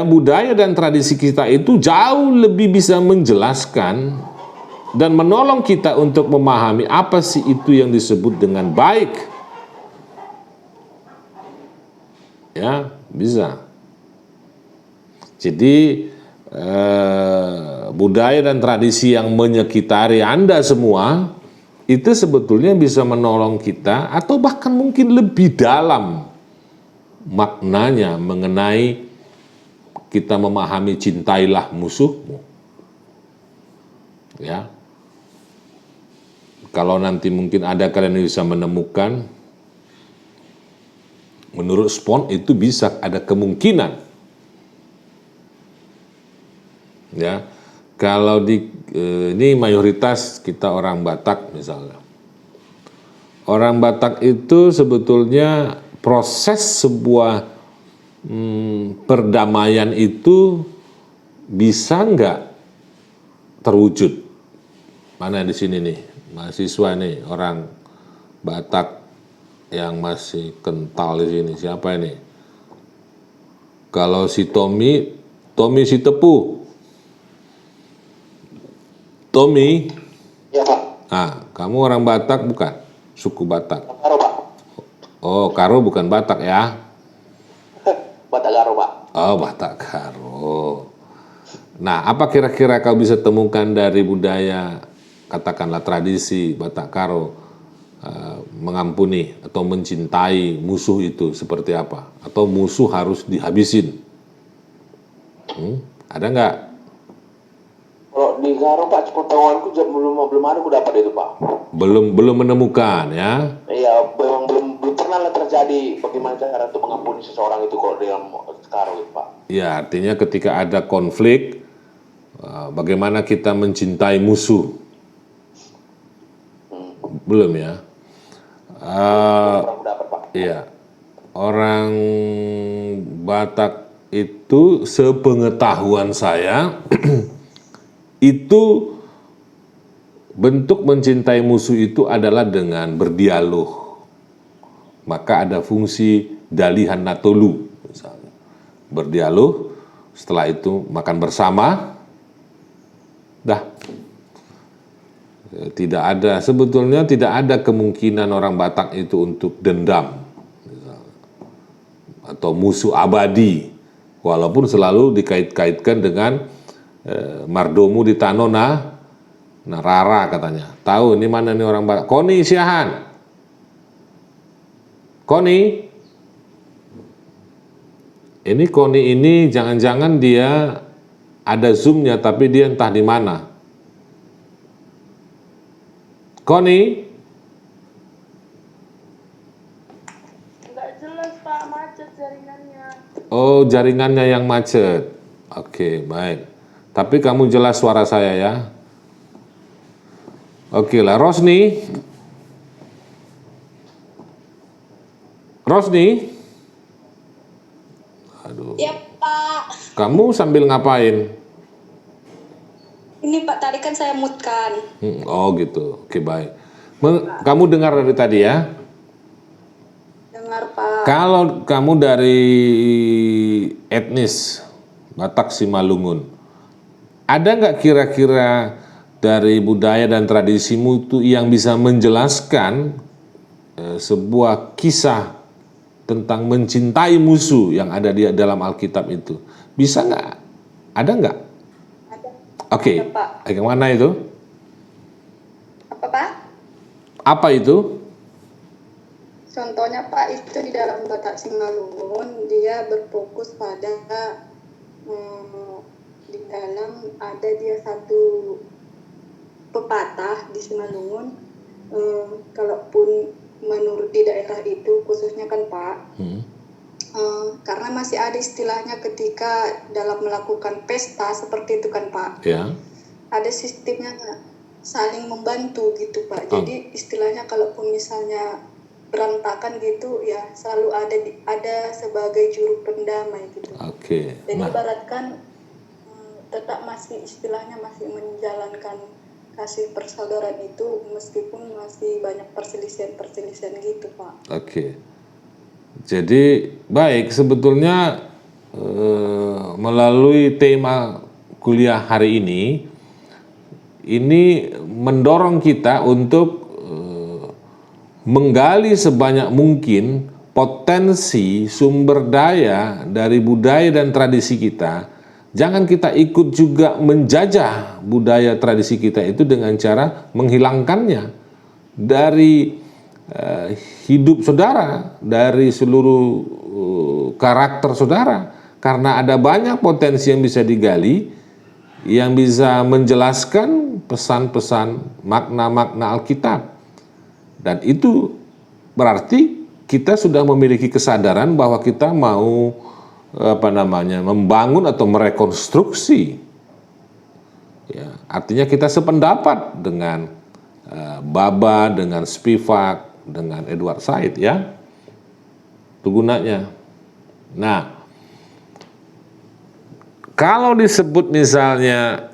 budaya dan tradisi kita itu jauh lebih bisa menjelaskan dan menolong kita untuk memahami apa sih itu yang disebut dengan baik. Ya, bisa. Jadi budaya dan tradisi yang menyekitari Anda semua itu sebetulnya bisa menolong kita atau bahkan mungkin lebih dalam maknanya mengenai kita memahami cintailah musuhmu. Ya. Kalau nanti mungkin ada kalian yang bisa menemukan, menurut Spon itu bisa ada kemungkinan. Ya, kalau ini mayoritas kita orang Batak misalnya. Orang Batak itu sebetulnya proses sebuah perdamaian itu bisa nggak terwujud? Mana di sini nih mahasiswa nih orang Batak yang masih kental di sini, siapa ini? Kalau si Tommy si Tepu. Tommy. Ya Pak. Ah, kamu orang Batak bukan? Suku Batak. Karo Pak. Oh, Karo bukan Batak ya? Batak Karo Pak. Oh, Batak Karo. Nah, apa kira-kira kau bisa temukan dari budaya, katakanlah tradisi Batak Karo, mengampuni atau mencintai musuh itu seperti apa? Atau musuh harus dihabisin? Ada nggak? Kalau di Karo Pak, pengetahuanku belum ada aku dapat itu Pak. Belum menemukan ya? Iya, memang belum pernah lah terjadi bagaimana cara untuk mengampuni seseorang itu kalau dalam Karo itu Pak. Ya, artinya ketika ada konflik, bagaimana kita mencintai musuh? Belum ya? Belum dapat Pak. Iya, orang Batak itu sepengetahuan saya itu bentuk mencintai musuh itu adalah dengan berdialog. Maka ada fungsi dalihan natolu misalnya. Berdialog, setelah itu makan bersama. Dah. Sebetulnya tidak ada kemungkinan orang Batak itu untuk dendam misalnya, atau musuh abadi, walaupun selalu dikait-kaitkan dengan Mardomu di Tanona, Rara katanya. Tahu ini mana nih orang Batak? Koni Siahan. Koni. Ini Koni ini jangan-jangan dia ada zoomnya tapi dia entah di mana. Koni. Nggak jelas Pak, macet jaringannya. Oh, jaringannya yang macet. Oke, baik. Tapi kamu jelas suara saya ya. Oke lah, Rosni. Aduh. Ya Pak. Kamu sambil ngapain? Ini Pak, tadi kan saya mutkan. Oh gitu. Oke, baik. Kamu dengar dari tadi ya? Dengar Pak. Kalau kamu dari etnis Batak Simalungun, ada nggak kira-kira dari budaya dan tradisimu itu yang bisa menjelaskan sebuah kisah tentang mencintai musuh yang ada di dalam Alkitab itu? Bisa nggak? Ada nggak? Ada. Oke. Ada, Pak. Yang mana itu? Apa Pak? Apa itu? Contohnya Pak, itu di dalam Batak Simalungun dia berfokus pada di dalam ada dia satu pepatah di Simalungun, kalaupun menurut di daerah itu khususnya kan Pak, karena masih ada istilahnya ketika dalam melakukan pesta seperti itu kan Pak, Ya. ada sistemnya saling membantu gitu Pak. Jadi istilahnya kalaupun misalnya berantakan gitu ya selalu ada sebagai juru pendamai gitu. Oke. Jadi Nah, ibaratkan tetap masih istilahnya masih menjalankan kasih persaudaraan itu meskipun masih banyak perselisihan gitu Pak. oke. Jadi baik, sebetulnya melalui tema kuliah hari ini mendorong kita untuk menggali sebanyak mungkin potensi sumber daya dari budaya dan tradisi kita. Jangan kita ikut juga menjajah budaya tradisi kita itu dengan cara menghilangkannya dari hidup saudara, dari seluruh karakter saudara. Karena ada banyak potensi yang bisa digali, yang bisa menjelaskan pesan-pesan makna-makna Alkitab. Dan itu berarti kita sudah memiliki kesadaran bahwa kita mau membangun atau merekonstruksi. Ya, artinya kita sependapat dengan Baba, dengan Spivak, dengan Edward Said, ya. Itu gunanya. Nah, kalau disebut misalnya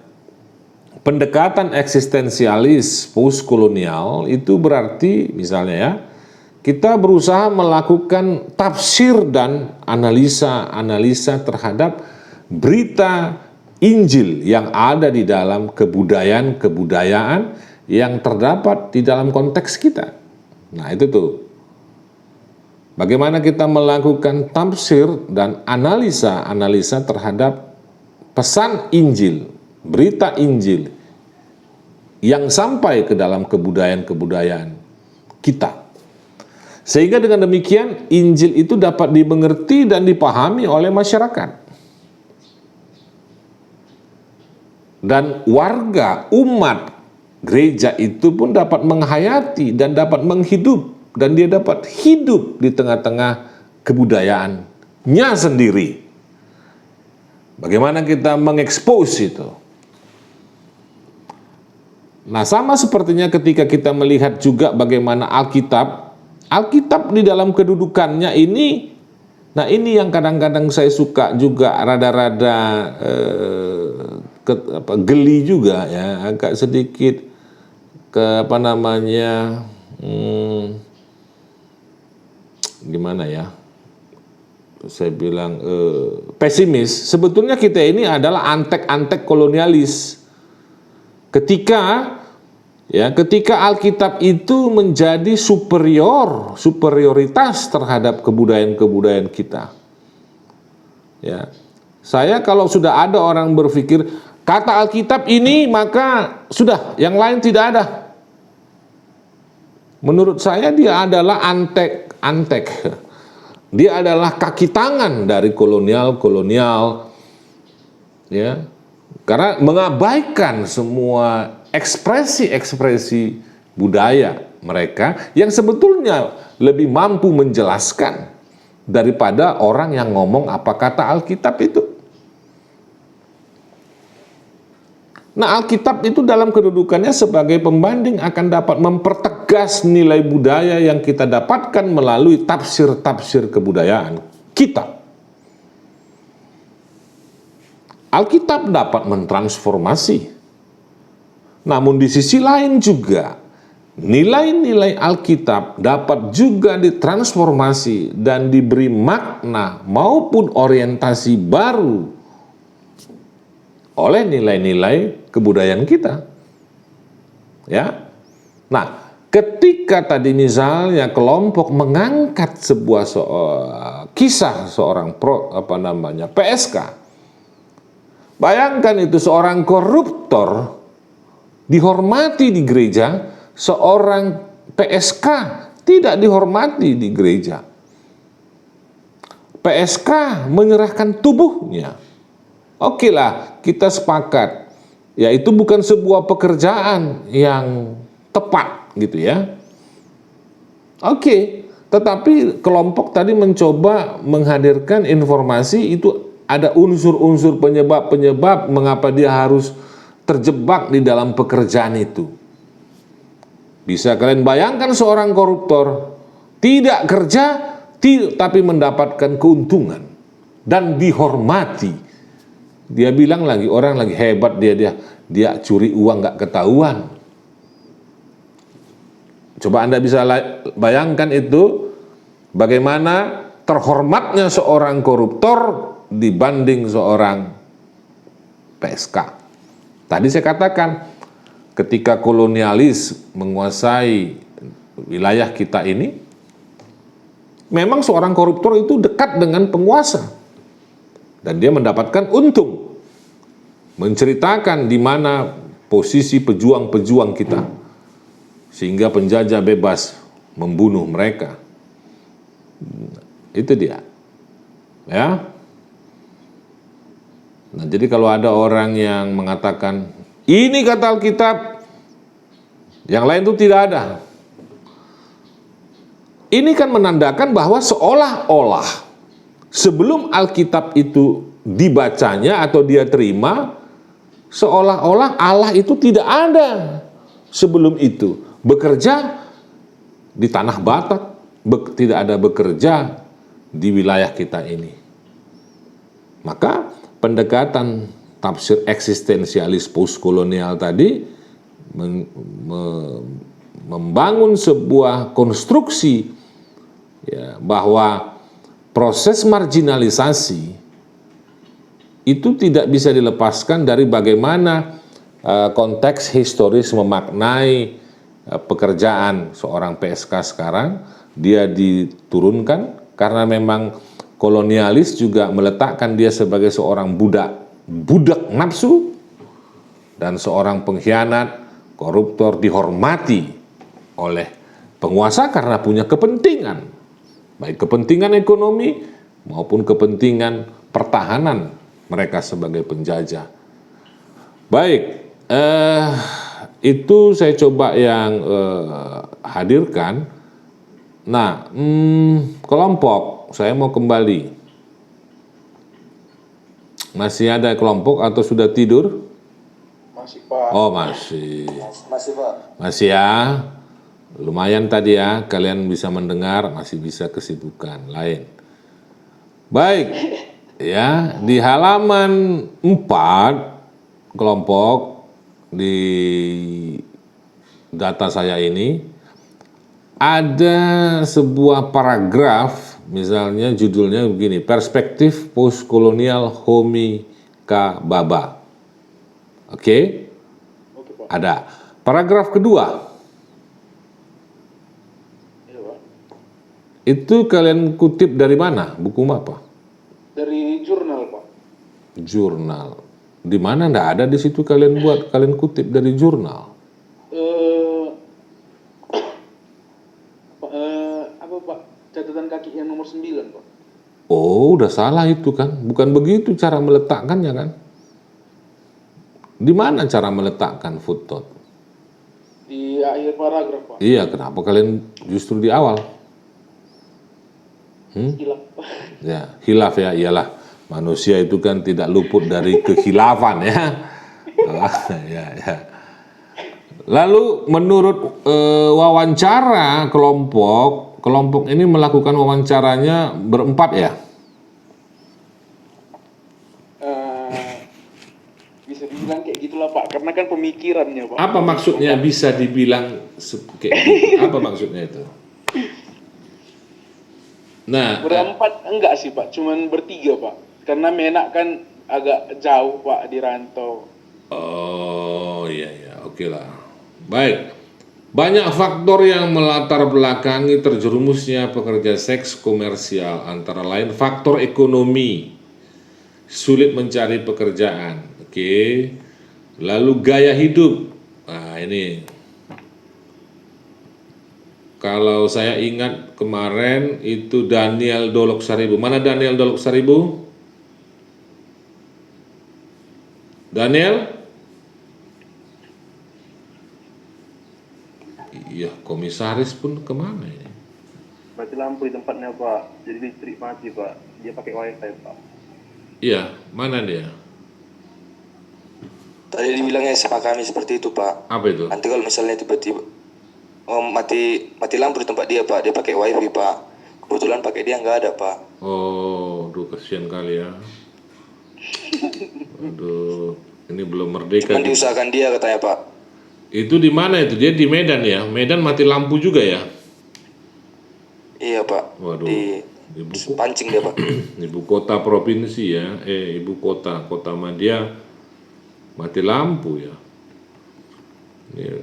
pendekatan eksistensialis postkolonial, itu berarti misalnya ya, kita berusaha melakukan tafsir dan analisa terhadap berita Injil yang ada di dalam kebudayaan yang terdapat di dalam konteks kita. Nah, itu tuh. Bagaimana kita melakukan tafsir dan analisa terhadap pesan Injil, berita Injil yang sampai ke dalam kebudayaan kita. Sehingga dengan demikian Injil itu dapat dimengerti dan dipahami oleh masyarakat. Dan warga, umat gereja itu pun dapat menghayati dan dapat menghidup. Dan dia dapat hidup di tengah-tengah kebudayaannya sendiri. Bagaimana kita mengekspos itu? Nah, sama sepertinya ketika kita melihat juga bagaimana Alkitab di dalam kedudukannya ini, nah ini yang kadang-kadang saya suka juga rada-rada geli juga ya, agak sedikit gimana ya, saya bilang pesimis. Sebetulnya kita ini adalah antek-antek kolonialis. Ketika Alkitab itu menjadi superioritas terhadap kebudayaan kita. Ya. Saya kalau sudah ada orang berpikir kata Alkitab ini maka sudah, yang lain tidak ada. Menurut saya dia adalah antek. Dia adalah kaki tangan dari kolonial, ya. Karena mengabaikan semua ekspresi budaya mereka yang sebetulnya lebih mampu menjelaskan daripada orang yang ngomong apa kata Alkitab itu. Nah, Alkitab itu dalam kedudukannya sebagai pembanding akan dapat mempertegas nilai budaya yang kita dapatkan melalui tafsir-tafsir kebudayaan kita. Alkitab dapat mentransformasi. Namun di sisi lain juga, nilai-nilai Alkitab dapat juga ditransformasi dan diberi makna maupun orientasi baru oleh nilai-nilai kebudayaan kita. Ya. Nah, ketika tadi misalnya kelompok mengangkat sebuah kisah seorang PSK. Bayangkan itu seorang koruptor dihormati di gereja, seorang PSK tidak dihormati di gereja. PSK menyerahkan tubuhnya. Oke lah, kita sepakat. Ya, itu bukan sebuah pekerjaan yang tepat gitu ya. Oke, tetapi kelompok tadi mencoba menghadirkan informasi itu ada unsur-unsur penyebab-penyebab mengapa dia harus terjebak di dalam pekerjaan itu. Bisa kalian bayangkan seorang koruptor tidak kerja tapi mendapatkan keuntungan dan dihormati. Dia bilang lagi, orang lagi hebat, dia curi uang nggak ketahuan. Coba Anda bisa bayangkan itu, bagaimana terhormatnya seorang koruptor dibanding seorang PSK. Tadi saya katakan, ketika kolonialis menguasai wilayah kita ini, memang seorang koruptor itu dekat dengan penguasa dan dia mendapatkan untung, menceritakan di mana posisi pejuang-pejuang kita sehingga penjajah bebas membunuh mereka. Itu dia, ya. Nah, jadi kalau ada orang yang mengatakan ini kata Alkitab, yang lain itu tidak ada. Ini kan menandakan bahwa seolah-olah sebelum Alkitab itu dibacanya atau dia terima, seolah-olah Allah itu tidak ada sebelum itu. Bekerja di tanah Batak, tidak ada bekerja di wilayah kita ini. Maka pendekatan tafsir eksistensialis postkolonial tadi membangun sebuah konstruksi, ya, bahwa proses marginalisasi itu tidak bisa dilepaskan dari bagaimana konteks historis memaknai pekerjaan seorang PSK sekarang. Dia diturunkan karena memang kolonialis juga meletakkan dia sebagai seorang budak nafsu dan seorang pengkhianat, koruptor, dihormati oleh penguasa karena punya kepentingan, baik kepentingan ekonomi maupun kepentingan pertahanan mereka sebagai penjajah. Baik, itu saya coba yang hadirkan. Nah, kelompok, saya mau kembali. Masih ada kelompok atau sudah tidur? Masih, Pak. Oh, masih. Masih Pak. Masih ya. Lumayan tadi ya, kalian bisa mendengar, masih bisa kesibukan lain. Baik. Ya, di halaman 4 kelompok di data saya ini ada sebuah paragraf, misalnya judulnya begini, Perspektif Postkolonial Homi K. Baba. Oke? Oke, Pak. Ada. Paragraf kedua. Iya, Pak. Itu kalian kutip dari mana? Buku apa? Dari jurnal, Pak. Jurnal. Di mana? Nggak ada di situ kalian kutip dari jurnal. Apa, Pak? Catatan kaki yang nomor 9, Pak. Oh, udah salah itu kan. Bukan begitu cara meletakkannya kan. Di mana cara meletakkan footnote? Di akhir paragraf, Pak. Iya, kenapa kalian justru di awal? Hilang, Pak. Ya, hilaf ya, iyalah. Manusia itu kan tidak luput dari kekhilafan ya. Ya. Lalu menurut wawancara kelompok ini melakukan wawancaranya berempat ya? Bisa dibilang kayak gitulah, Pak, karena kan pemikirannya, Pak. Apa maksudnya bisa dibilang kayak gitu? Apa maksudnya itu? Nah, Berempat enggak sih, Pak, cuman bertiga, Pak. Karena Menak kan agak jauh, Pak, di rantau. oh iya, oke lah. Baik, banyak faktor yang melatar belakangi terjerumusnya pekerja seks komersial, antara lain faktor ekonomi, sulit mencari pekerjaan, oke. Lalu gaya hidup, nah ini Kalau saya ingat kemarin itu Daniel Dolok Saribu. Mana Daniel Dolok Saribu? Daniel? Iya, komisaris pun kemana ini? Mati lampu di tempatnya Pak, jadi listrik mati Pak, dia pakai wifi Pak. Iya, mana dia? Tadi dibilangnya sama kami seperti itu, Pak. Apa itu? Nanti kalau misalnya tiba-tiba mati lampu di tempat dia, Pak, dia pakai wifi, Pak. Kebetulan pakai dia nggak ada, Pak. Oh, duh kasihan kali ya. Aduh, ini belum merdeka. Cuman diusahakan dia katanya, Pak. Itu di mana itu? Dia di Medan ya? Medan mati lampu juga ya? Iya, Pak. Waduh. Pancing dia, Pak. Ibu kota provinsi ya, ibu kota Madya mati lampu ya. Ya,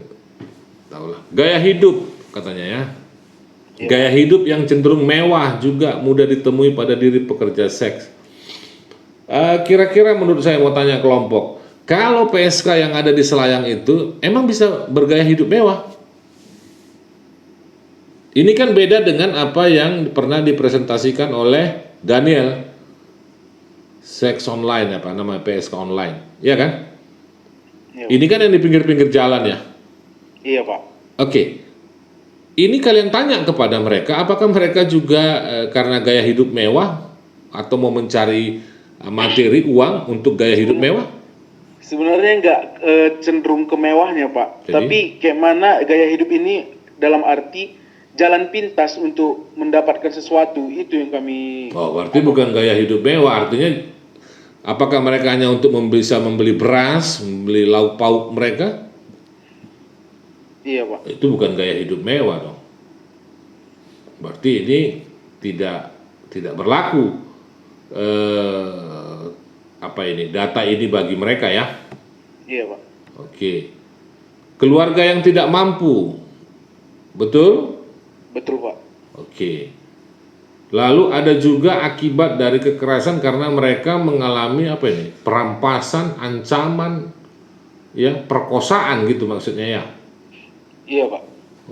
tahulah. Gaya hidup katanya ya. Gaya hidup yang cenderung mewah juga mudah ditemui pada diri pekerja seks. Kira-kira menurut saya mau tanya kelompok, kalau PSK yang ada di Selayang itu emang bisa bergaya hidup mewah? Ini kan beda dengan apa yang pernah dipresentasikan oleh Daniel. Seks online apa namanya PSK online, ya kan? Iya. Ini kan yang di pinggir-pinggir jalan ya. Iya Pak. Oke. Ini kalian tanya kepada mereka, apakah mereka juga karena gaya hidup mewah atau mau mencari materi uang untuk gaya hidup mewah? Sebenarnya nggak cenderung ke mewahnya Pak. Jadi? Tapi kayak mana gaya hidup ini dalam arti jalan pintas untuk mendapatkan sesuatu, itu yang kami. Oh, berarti bukan gaya hidup mewah, artinya apakah mereka hanya untuk bisa membeli beras, membeli lauk pauk mereka? Iya Pak. Itu bukan gaya hidup mewah dong. Berarti ini tidak berlaku data ini bagi mereka ya. Iya Pak. Oke. Keluarga yang tidak mampu. Betul? Betul Pak. Oke. Lalu ada juga akibat dari kekerasan karena mereka mengalami perampasan, ancaman, ya, perkosaan gitu maksudnya ya. Iya Pak.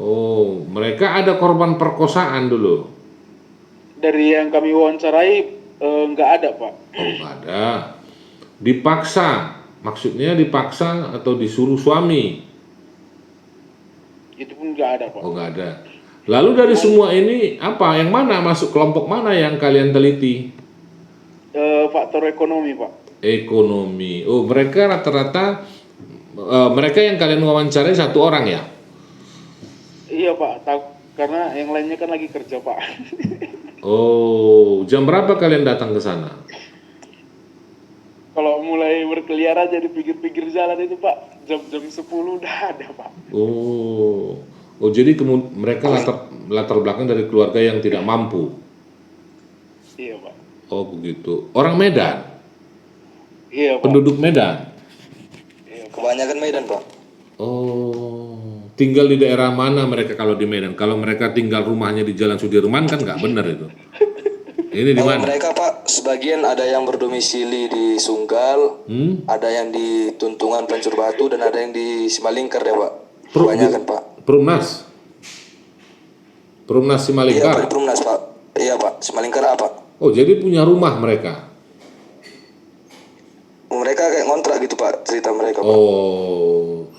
Oh, mereka ada korban perkosaan dulu. Dari yang kami wawancarai nggak ada Pak. Oh, nggak ada. Dipaksa, maksudnya dipaksa atau disuruh suami. Itu pun nggak ada Pak. Oh, nggak ada. Lalu dari semua ini apa? Yang mana masuk kelompok mana yang kalian teliti? Faktor ekonomi Pak. Ekonomi. Oh, mereka rata-rata mereka yang kalian wawancarai satu orang ya? Iya Pak. Karena yang lainnya kan lagi kerja Pak. Oh, jam berapa kalian datang ke sana? Kalau mulai berkeliaran jadi pinggir-pinggir jalan itu Pak, jam-jam 10 udah ada Pak. Oh, jadi mereka latar belakang dari keluarga yang tidak mampu. Iya Pak. Oh, begitu. Orang Medan, Iya Pak. penduduk Medan. Kebanyakan Medan, Pak. Oh, tinggal di daerah mana mereka kalau di Medan? Kalau mereka tinggal rumahnya di Jalan Sudirman kan nggak benar itu. Ini di Kalau mana? mereka, Pak, sebagian ada yang berdomisili di Sunggal, ada yang di Tuntungan Pancur Batu, dan ada yang di Simalingkar ya, Pak. Kebanyakan, Pak. Perumnas Iya, Pak, Simalingkar. di Perumnas, Pak. Iya, Pak. Simalingkar apa? Oh, jadi punya rumah mereka. Mereka kayak ngontrak gitu, Pak, cerita mereka, Pak. Oh,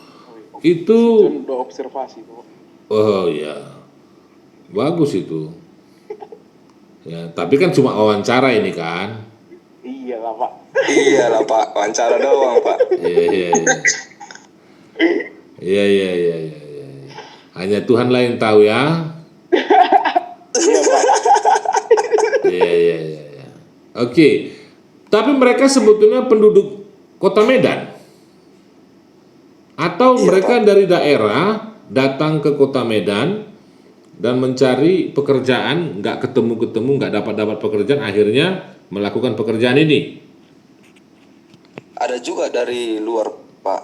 itu. Udah observasi Pak. Oh ya, bagus itu. Ya, tapi kan cuma wawancara ini kan. Iya lah Pak. Iya lah, Pak. Wawancara doang, Pak. Iya. Hanya Tuhan lah yang tahu ya. Iya. Oke. Tapi mereka sebetulnya penduduk Kota Medan. Atau mereka dari daerah datang ke Kota Medan dan mencari pekerjaan, nggak ketemu, nggak dapat pekerjaan, akhirnya melakukan pekerjaan ini. Ada juga dari luar, Pak.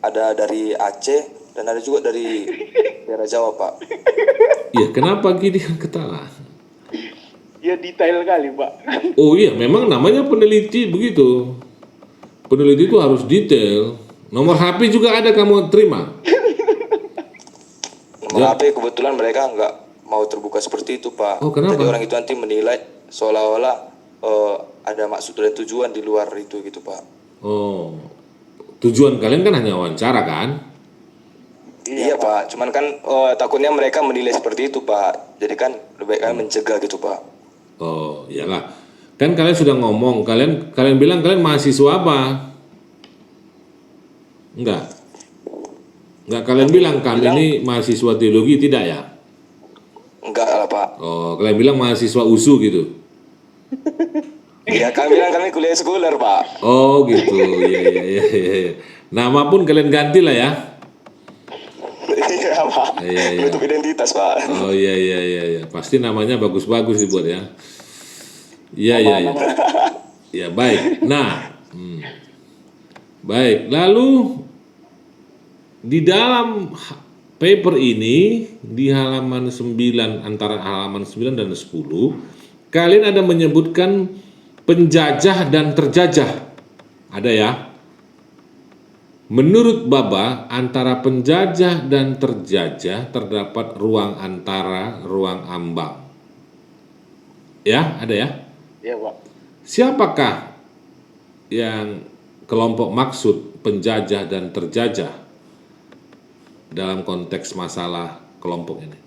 Ada dari Aceh dan ada juga dari daerah Jawa, Pak. Ya, kenapa gini ketawa? Ya detail kali Pak. Oh iya, memang namanya peneliti begitu. Peneliti itu harus detail. Nomor HP juga ada kamu terima? Nomor Tapi kebetulan mereka nggak mau terbuka seperti itu, Pak. Oh, kenapa? Jadi orang itu nanti menilai seolah-olah ada maksud dan tujuan di luar itu gitu, Pak. Oh, tujuan kalian kan hanya wawancara kan? Iya, Pak. Cuman kan takutnya mereka menilai seperti itu, Pak. Jadi kan lebih baik kalian mencegah gitu, Pak. Oh, iyalah. Kan kalian sudah ngomong, kalian bilang kalian mahasiswa apa? Enggak. Enggak, kalian bilang kami ini mahasiswa teologi, tidak ya? Enggak lah, Pak. Oh, kalian bilang mahasiswa USU gitu. Iya, kami bilang kami kuliah sekuler, Pak. Oh, gitu. Iya. Nama pun kalian ganti lah ya. Iya, Pak. Iya. Menutup identitas, Pak. Oh, iya. Pasti namanya bagus-bagus dibuat ya. Iya. Ya, baik. Nah, baik. Lalu di dalam paper ini di halaman 9, antara halaman 9 dan 10, kalian ada menyebutkan penjajah dan terjajah. Ada ya? Menurut Baba, antara penjajah dan terjajah terdapat ruang antara, ruang ambang. Ya, ada ya? Iya, Pak. Siapakah yang kelompok maksud penjajah dan terjajah dalam konteks masalah kelompok ini?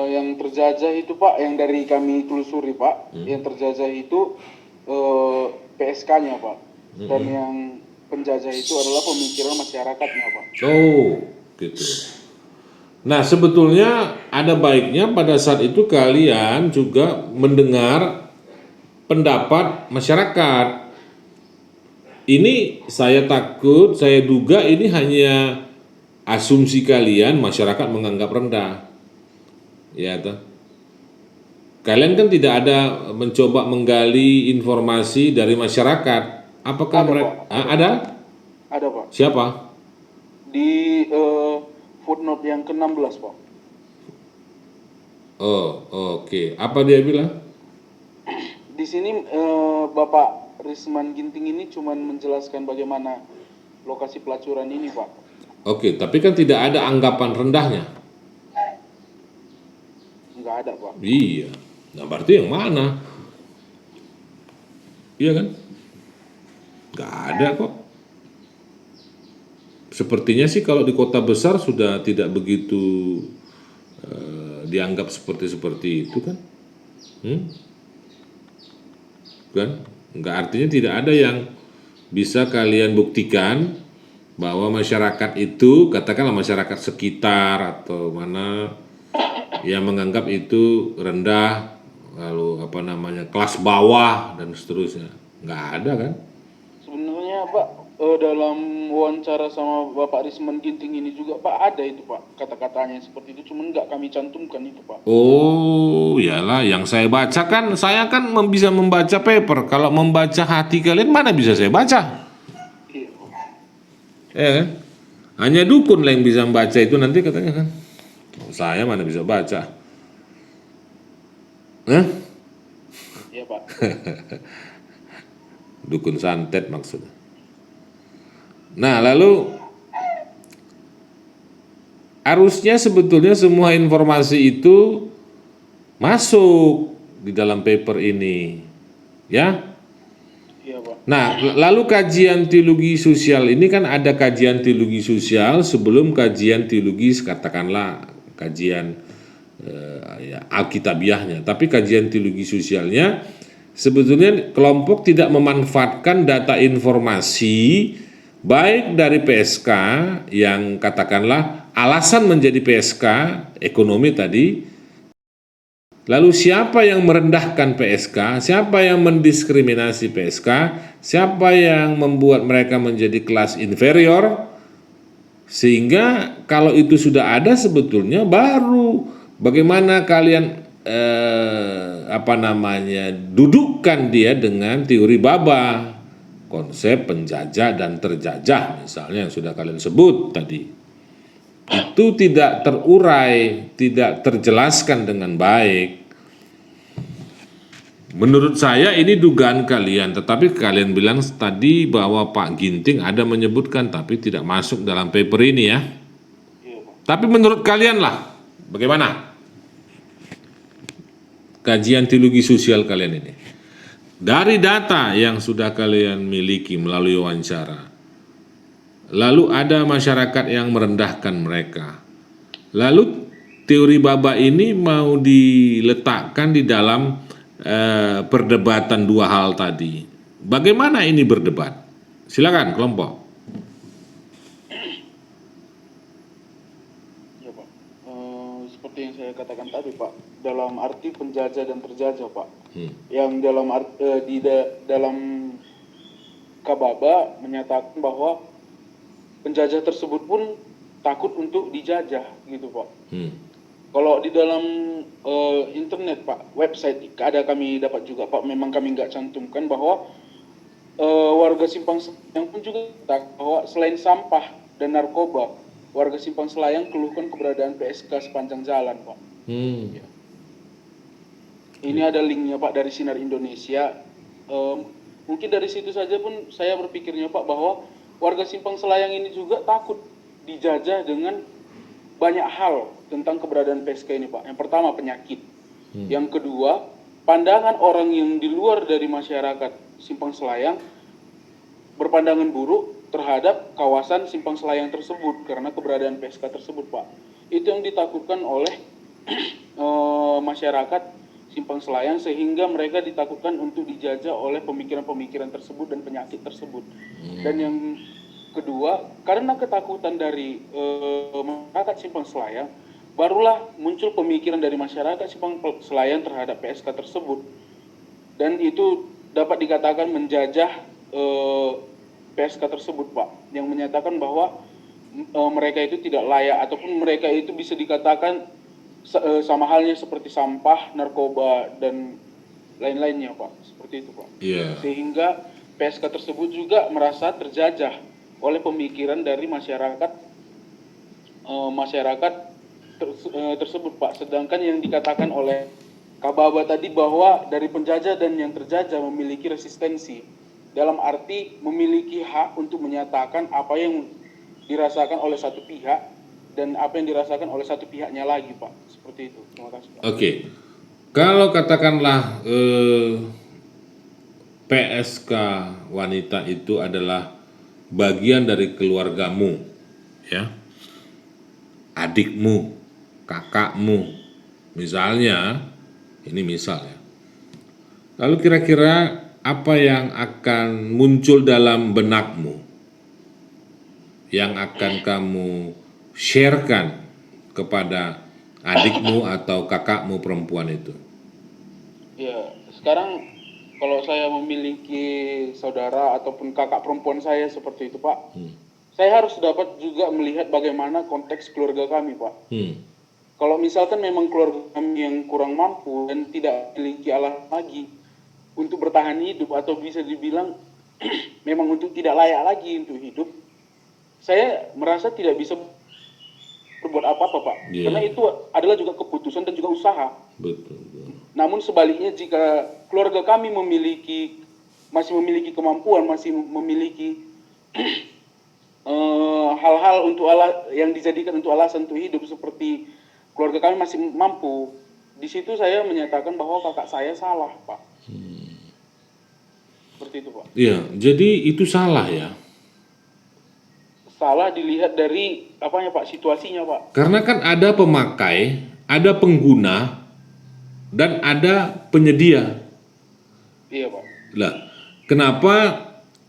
Yang terjajah itu, Pak, yang dari kami telusuri, Pak, yang terjajah itu PSK-nya, Pak, dan yang penjajah itu adalah pemikiran masyarakatnya, Pak. Oh, gitu. Nah, sebetulnya ada baiknya pada saat itu kalian juga mendengar pendapat masyarakat. Ini saya takut, saya duga ini hanya asumsi kalian, masyarakat menganggap rendah. Ya, toh. Kalian kan tidak ada mencoba menggali informasi dari masyarakat. Apakah mereka ada? Ada, Pak. Siapa? Di footnote yang ke-16, Pak. Oh, oke. Apa dia bilang? Di sini Bapak Risman Ginting ini cuma menjelaskan bagaimana lokasi pelacuran ini, Pak. Oke, tapi kan tidak ada anggapan rendahnya. Enggak ada, Pak. Iya. Nah, berarti yang mana? Iya kan? Nggak ada kok. Sepertinya sih kalau di kota besar sudah tidak begitu dianggap seperti itu kan? Kan? Nggak, artinya tidak ada yang bisa kalian buktikan bahwa masyarakat itu, katakanlah masyarakat sekitar atau mana yang menganggap itu rendah, lalu kelas bawah dan seterusnya. Nggak ada kan? Sebenarnya, Pak, dalam wawancara sama Bapak Risman Ginting ini juga, Pak, ada itu, Pak, kata-katanya seperti itu, cuman nggak kami cantumkan itu, Pak. Oh, iyalah, yang saya baca kan, saya kan bisa membaca paper. Kalau membaca hati kalian, mana bisa saya baca? Iya. Ya kan? Hanya dukun lah yang bisa membaca itu nanti katanya kan. Saya mana bisa baca? Iya, Pak. Dukun santet maksudnya. Nah, lalu harusnya sebetulnya semua informasi itu masuk di dalam paper ini, ya. Iya, Pak. Nah, lalu kajian teologi sosial ini kan ada kajian teologi sosial sebelum kajian teologi, katakanlah kajian alkitabiahnya. Tapi kajian teologi sosialnya sebetulnya kelompok tidak memanfaatkan data informasi baik dari PSK yang katakanlah alasan menjadi PSK ekonomi tadi. Lalu siapa yang merendahkan PSK, siapa yang mendiskriminasi PSK, siapa yang membuat mereka menjadi kelas inferior, sehingga kalau itu sudah ada sebetulnya baru bagaimana kalian dudukkan dia dengan teori Baba, konsep penjajah dan terjajah misalnya yang sudah kalian sebut tadi. Itu tidak terurai, tidak terjelaskan dengan baik. Menurut saya ini dugaan kalian, tetapi kalian bilang tadi bahwa Pak Ginting ada menyebutkan tapi tidak masuk dalam paper ini ya. Tapi menurut kalian lah, bagaimana kajian teologi sosial kalian ini? Dari data yang sudah kalian miliki melalui wawancara, lalu ada masyarakat yang merendahkan mereka. Lalu teori Baba ini mau diletakkan di dalam perdebatan dua hal tadi. Bagaimana ini berdebat? Silakan kelompok. Ya Pak, seperti yang saya katakan tadi Pak, dalam arti penjajah dan terjajah Pak. Yang dalam Kababa menyatakan bahwa penjajah tersebut pun takut untuk dijajah gitu Pak. Kalau di dalam internet Pak, website ada kami dapat juga Pak, memang kami nggak cantumkan bahwa warga Simpang Selayang pun juga bahwa selain sampah dan narkoba, warga Simpang Selayang keluhkan keberadaan PSK sepanjang jalan Pak. Ya. Ini ada linknya Pak dari Sinar Indonesia. Mungkin dari situ saja pun saya berpikirnya Pak bahwa warga Simpang Selayang ini juga takut dijajah dengan banyak hal tentang keberadaan PSK ini Pak. Yang pertama penyakit. Yang kedua, pandangan orang yang di luar dari masyarakat Simpang Selayang berpandangan buruk terhadap kawasan Simpang Selayang tersebut karena keberadaan PSK tersebut Pak. Itu yang ditakutkan oleh masyarakat Simpang Selayang sehingga mereka ditakutkan untuk dijajah oleh pemikiran-pemikiran tersebut dan penyakit tersebut. Dan yang kedua, karena ketakutan dari masyarakat Simpang Selayang, barulah muncul pemikiran dari masyarakat Simpang Selayang terhadap PSK tersebut. Dan itu dapat dikatakan menjajah PSK tersebut Pak, yang menyatakan bahwa mereka itu tidak layak ataupun mereka itu bisa dikatakan sama halnya seperti sampah, narkoba, dan lain-lainnya Pak, seperti itu Pak. Sehingga PSK tersebut juga merasa terjajah oleh pemikiran dari masyarakat tersebut Pak. Sedangkan yang dikatakan oleh Kababa tadi bahwa dari penjajah dan yang terjajah memiliki resistensi, dalam arti memiliki hak untuk menyatakan apa yang dirasakan oleh satu pihak dan apa yang dirasakan oleh satu pihaknya lagi Pak, seperti itu. Terima kasih Pak. Oke, kalau katakanlah PSK wanita itu adalah bagian dari keluargamu, ya, adikmu, kakakmu, misalnya, ini misal ya. Lalu kira-kira apa yang akan muncul dalam benakmu, yang akan kamu sharekan kepada adikmu atau kakakmu perempuan itu? Ya, sekarang kalau saya memiliki saudara ataupun kakak perempuan saya seperti itu Pak, saya harus dapat juga melihat bagaimana konteks keluarga kami Pak. Kalau misalkan memang keluarga kami yang kurang mampu dan tidak memiliki alasan lagi untuk bertahan hidup atau bisa dibilang memang untuk tidak layak lagi untuk hidup, saya merasa tidak bisa berbuat apa-apa Pak. Karena itu adalah juga keputusan dan juga usaha. Betul. Namun sebaliknya jika keluarga kami masih memiliki kemampuan, masih memiliki hal-hal yang dijadikan untuk alasan untuk hidup seperti keluarga kami masih mampu, di situ saya menyatakan bahwa kakak saya salah Pak. Seperti itu Pak. Iya, jadi itu salah ya. Salah dilihat dari Pak, situasinya Pak. Karena kan ada pemakai, ada pengguna, dan ada penyedia. Iya Pak. Lah, kenapa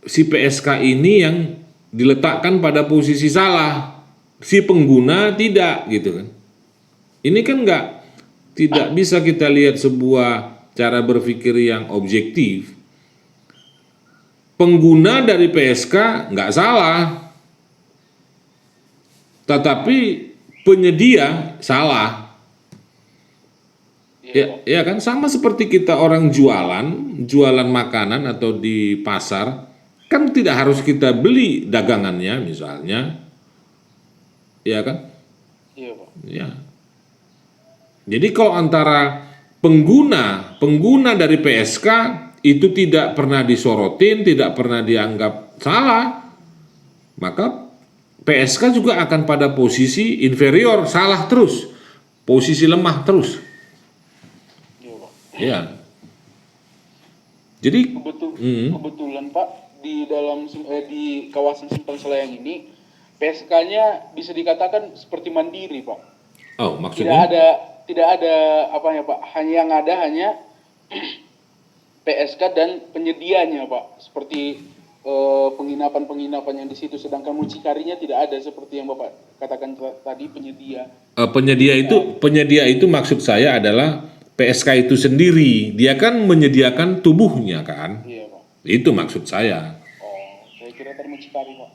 si PSK ini yang diletakkan pada posisi salah, si pengguna tidak gitu kan? Ini kan tidak bisa kita lihat sebuah cara berpikir yang objektif. Pengguna dari PSK nggak salah, tetapi penyedia salah. Ya kan, sama seperti kita orang jualan makanan atau di pasar, kan tidak harus kita beli dagangannya misalnya, ya kan? Iya Pak. Ya. Jadi kalau antara pengguna dari PSK itu tidak pernah disorotin, tidak pernah dianggap salah, maka PSK juga akan pada posisi inferior, salah terus, posisi lemah terus. Iya, Pak. Ya. Jadi Kebetulan Pak di kawasan Simpang Selayang ini PSK-nya bisa dikatakan seperti mandiri, Pak. oh Tidak maksudnya ada apa ya, Pak. Hanya PSK dan penyedianya, Pak. Seperti penginapan-penginapan yang di situ, sedangkan mucikarinya tidak ada seperti yang Bapak katakan tadi, penyedia. penyedia itu maksud saya adalah PSK itu sendiri, dia kan menyediakan tubuhnya kan, Iya, Pak. itu maksud saya. Oh, saya kira tadi mucikari, Pak.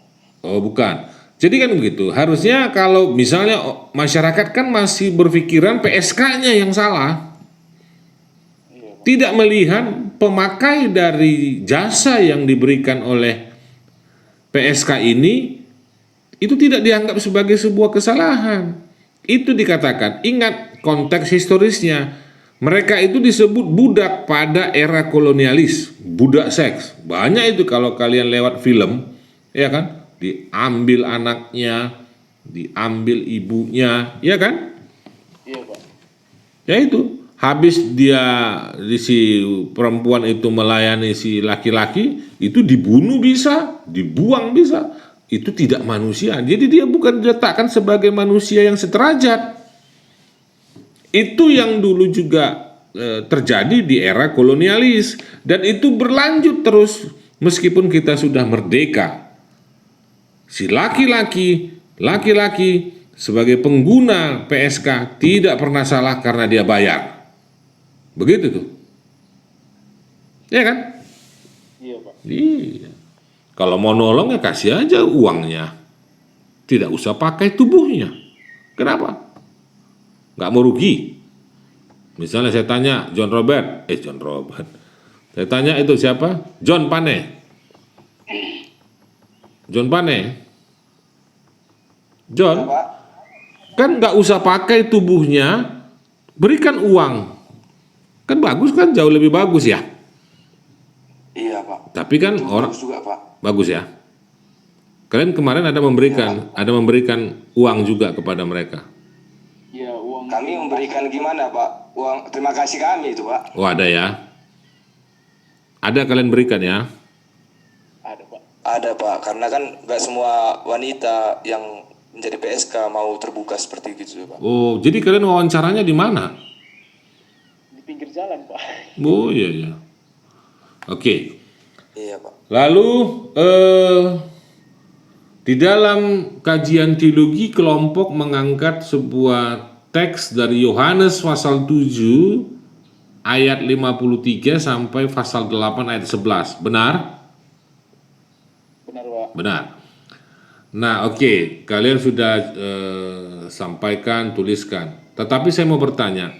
Oh bukan. Jadi kan begitu. Harusnya kalau misalnya masyarakat kan masih berpikiran PSK-nya yang salah. Iya, Pak. Tidak melihat pemakai dari jasa yang diberikan oleh PSK ini itu tidak dianggap sebagai sebuah kesalahan. Itu dikatakan, ingat konteks historisnya. Mereka itu disebut budak pada era kolonialis, budak seks. Banyak itu kalau kalian lewat film, ya kan? Diambil anaknya, diambil ibunya, ya kan? Iya, Pak. Ya itu. Habis dia si perempuan itu melayani si laki-laki, itu dibunuh bisa, dibuang bisa. Itu tidak manusia. Jadi dia bukan diletakkan sebagai manusia yang sederajat. Itu yang dulu juga terjadi di era kolonialis, dan itu berlanjut terus meskipun kita sudah merdeka. Si laki-laki sebagai pengguna PSK tidak pernah salah karena dia bayar. Begitu tuh. Ya kan? Iya, Pak. Iya. Kalau mau nolong ya kasih aja uangnya. Tidak usah pakai tubuhnya. Kenapa? Nggak mau rugi. Misalnya saya tanya John Robert. Saya tanya itu siapa? John Pane. John, Pak. kan nggak usah pakai tubuhnya, berikan uang. Kan bagus kan, jauh lebih bagus ya. Iya, Pak. Tapi kan Itu orang bagus juga, Pak. bagus ya. Kalian kemarin ada memberikan uang juga kepada mereka. Iya, uang. Kami memberikan gimana, Pak? Uang terima kasih kami itu, Pak. Oh ada ya. Ada kalian berikan ya. Ada, Pak. Ada, Pak. Karena kan nggak semua wanita yang menjadi PSK mau terbuka seperti gitu, Pak. Oh jadi kalian wawancaranya di mana? Di pinggir jalan, Pak. Oh iya. Oke. Iya, Pak. Lalu di dalam kajian teologi kelompok mengangkat sebuah teks dari Yohanes pasal 7 ayat 53 sampai pasal 8 ayat 11. Benar? Benar, Pak. Benar. Nah, oke, kalian sudah sampaikan, tuliskan. Tetapi saya mau bertanya,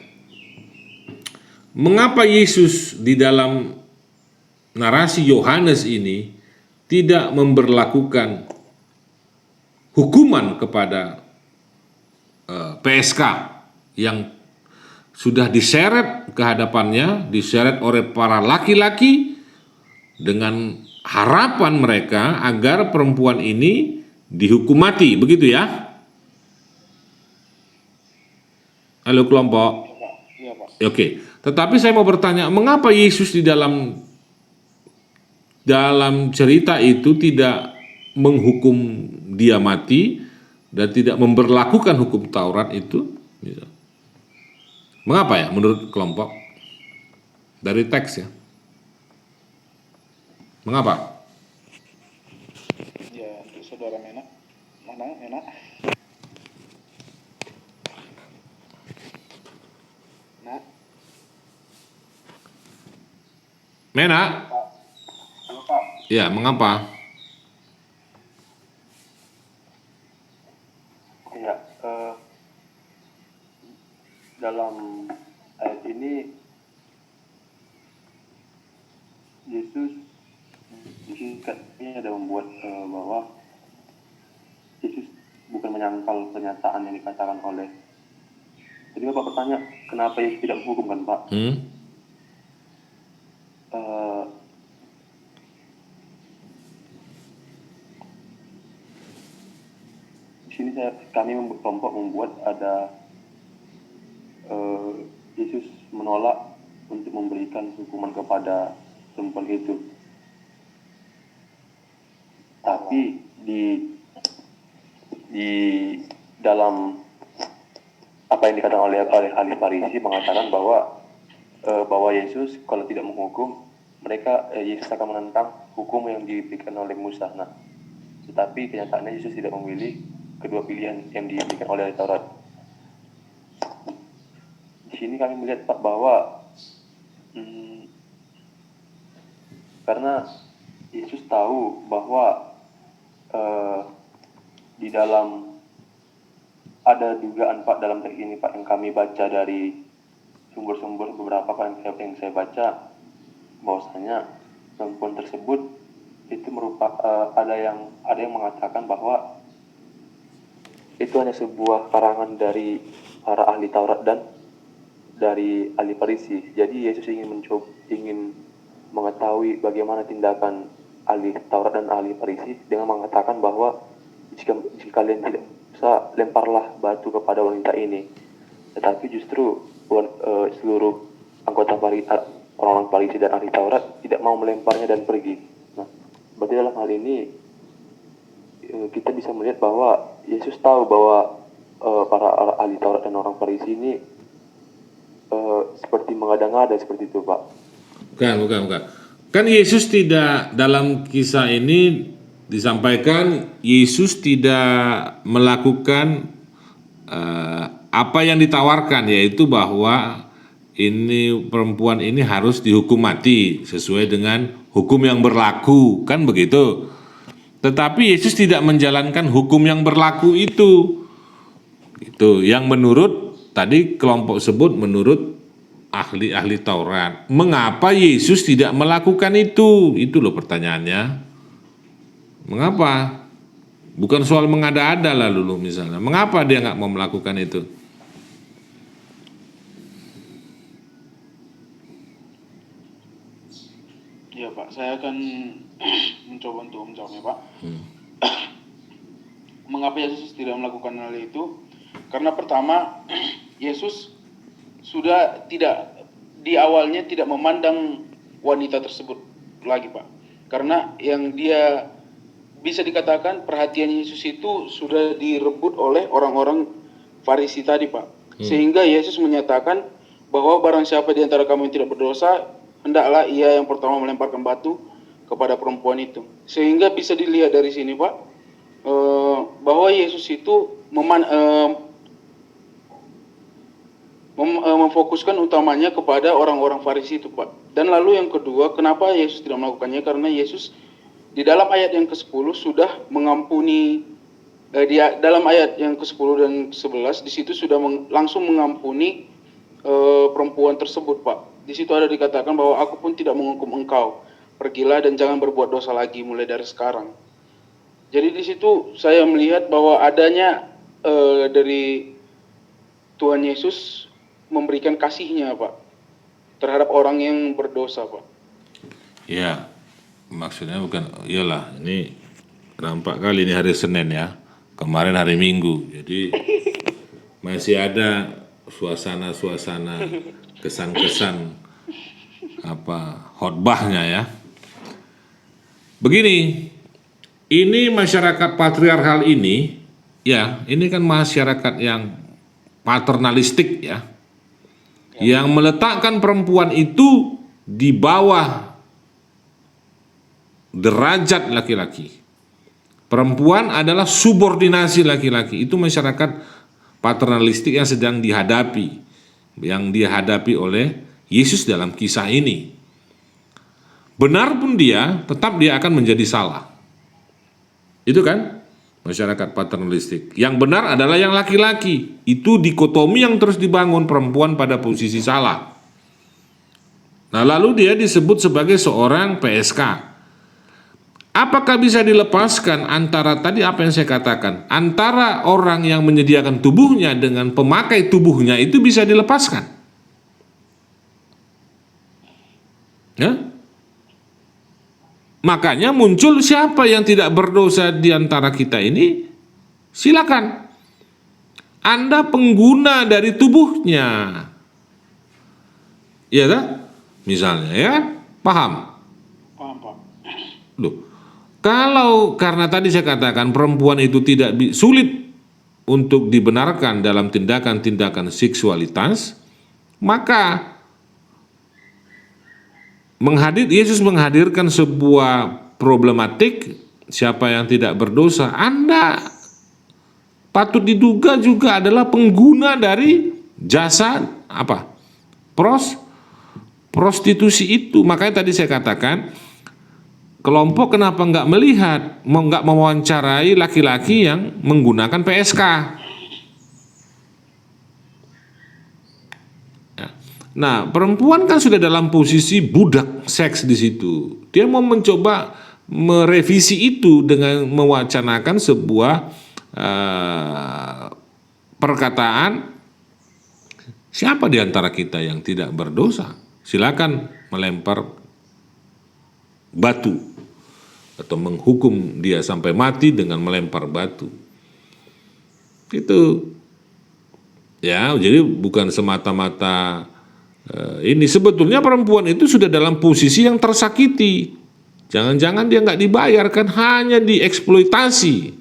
mengapa Yesus di dalam narasi Yohanes ini tidak memberlakukan hukuman kepada PSK yang sudah diseret ke hadapannya, diseret oleh para laki-laki dengan harapan mereka agar perempuan ini dihukum mati, begitu ya? Halo kelompok. Iya, Pak. Oke, tetapi saya mau bertanya, mengapa Yesus di dalam cerita itu tidak menghukum dia mati dan tidak memberlakukan hukum Taurat itu? Mengapa ya menurut kelompok? Dari teks ya. Mengapa? Ya, saudara Mena. Mana, Mena? Nah, Mena? halo, Pak. Ya, mengapa? Ya, dalam ayat ini Yesus di sini katanya ada membuat bahwa Yesus bukan menyangkal pernyataan yang dikatakan oleh. Jadi Bapak bertanya, kenapa Yesus tidak menghukum kan Pak? di sini kami kelompok membuat ada Yesus menolak untuk memberikan hukuman kepada perempuan itu. Tapi di dalam apa yang dikatakan oleh ahli Farisi mengatakan bahwa Yesus kalau tidak menghukum mereka, Yesus akan menentang hukum yang diberikan oleh Musa. Nah, tetapi kenyataannya Yesus tidak memilih kedua pilihan yang diberikan oleh Taurat. Di sini kami melihat Pak bahwa karena Yesus tahu bahwa di dalam ada dugaan Pak dalam teks ini Pak yang kami baca dari sumber-sumber beberapa Pak yang saya baca bahwasanya perempuan tersebut itu merupakan ada yang mengatakan bahwa itu hanya sebuah karangan dari para ahli Taurat dan dari ahli Farisi. Jadi Yesus ingin mengetahui bagaimana tindakan ahli Taurat dan ahli Farisi dengan mengatakan bahwa jika kalian tidak bisa, lemparlah batu kepada wanita ini. Tetapi justru seluruh anggota orang-orang Farisi dan ahli Taurat tidak mau melemparnya dan pergi. Nah, berarti dalam hal ini kita bisa melihat bahwa Yesus tahu bahwa para ahli Taurat dan orang Farisi ini seperti mengada-ngada seperti itu, Pak. Bukan. Kan Yesus tidak, dalam kisah ini disampaikan Yesus tidak melakukan apa yang ditawarkan, yaitu bahwa ini perempuan ini harus dihukum mati sesuai dengan hukum yang berlaku, kan begitu. Tetapi Yesus tidak menjalankan hukum yang berlaku itu yang menurut tadi kelompok sebut menurut ahli-ahli Taurat. Mengapa Yesus tidak melakukan itu? Itu loh pertanyaannya. Mengapa? Bukan soal mengada-ada lah dulu misalnya. Mengapa dia nggak mau melakukan itu? Ya Pak, saya akan mencoba untuk menjawabnya Pak. Mengapa Yesus tidak melakukan hal itu? Karena pertama, Yesus sudah tidak di awalnya tidak memandang wanita tersebut lagi Pak. Karena yang dia bisa dikatakan perhatian Yesus itu sudah direbut oleh orang-orang Farisi tadi Pak. Sehingga Yesus menyatakan bahwa barang siapa di antara kamu yang tidak berdosa, hendaklah ia yang pertama melemparkan batu kepada perempuan itu. Sehingga bisa dilihat dari sini Pak, bahwa Yesus itu memfokuskan utamanya kepada orang-orang Farisi itu Pak. Dan lalu yang kedua, kenapa Yesus tidak melakukannya? Karena Yesus di dalam ayat yang ke-10 sudah mengampuni, dalam ayat yang ke-10 dan 11 di situ sudah langsung mengampuni perempuan tersebut Pak. Di situ ada dikatakan bahwa aku pun tidak menghukum engkau, pergilah dan jangan berbuat dosa lagi mulai dari sekarang. Jadi di situ saya melihat bahwa adanya dari Tuhan Yesus memberikan kasihnya Pak terhadap orang yang berdosa Pak. Ya, maksudnya bukan, iyalah ini nampak kali ini hari Senin ya, kemarin hari Minggu, jadi masih ada suasana-suasana kesan-kesan khotbahnya ya. Begini, ini masyarakat patriarkal ini ya, ini kan masyarakat yang paternalistik ya, yang meletakkan perempuan itu di bawah derajat laki-laki. Perempuan adalah subordinasi laki-laki. Itu masyarakat paternalistik yang sedang dihadapi oleh Yesus dalam kisah ini. Benar pun dia, tetap dia akan menjadi salah. Itu kan masyarakat paternalistik. Yang benar adalah yang laki-laki. Itu dikotomi yang terus dibangun, perempuan pada posisi salah. Nah, lalu dia disebut sebagai seorang PSK. Apakah bisa dilepaskan antara tadi apa yang saya katakan, antara orang yang menyediakan tubuhnya dengan pemakai tubuhnya itu bisa dilepaskan? Ya? Makanya muncul siapa yang tidak berdosa di antara kita ini, silakan. Anda pengguna dari tubuhnya. Iya kan? Misalnya ya kan? Paham? Paham, Pak. Loh, kalau karena tadi saya katakan perempuan itu tidak sulit untuk dibenarkan dalam tindakan-tindakan seksualitas, maka Yesus menghadirkan sebuah problematik, siapa yang tidak berdosa. Anda patut diduga juga adalah pengguna dari jasa apa? Prostitusi itu. Makanya tadi saya katakan kelompok kenapa nggak melihat, nggak mewawancarai laki-laki yang menggunakan PSK. Nah, perempuan kan sudah dalam posisi budak seks di situ. Dia mau mencoba merevisi itu dengan mewacanakan sebuah perkataan, siapa di antara kita yang tidak berdosa? Silakan melempar batu atau menghukum dia sampai mati dengan melempar batu. Itu ya, jadi bukan semata-mata ini. Sebetulnya perempuan itu sudah dalam posisi yang tersakiti. Jangan-jangan dia nggak dibayarkan, hanya dieksploitasi.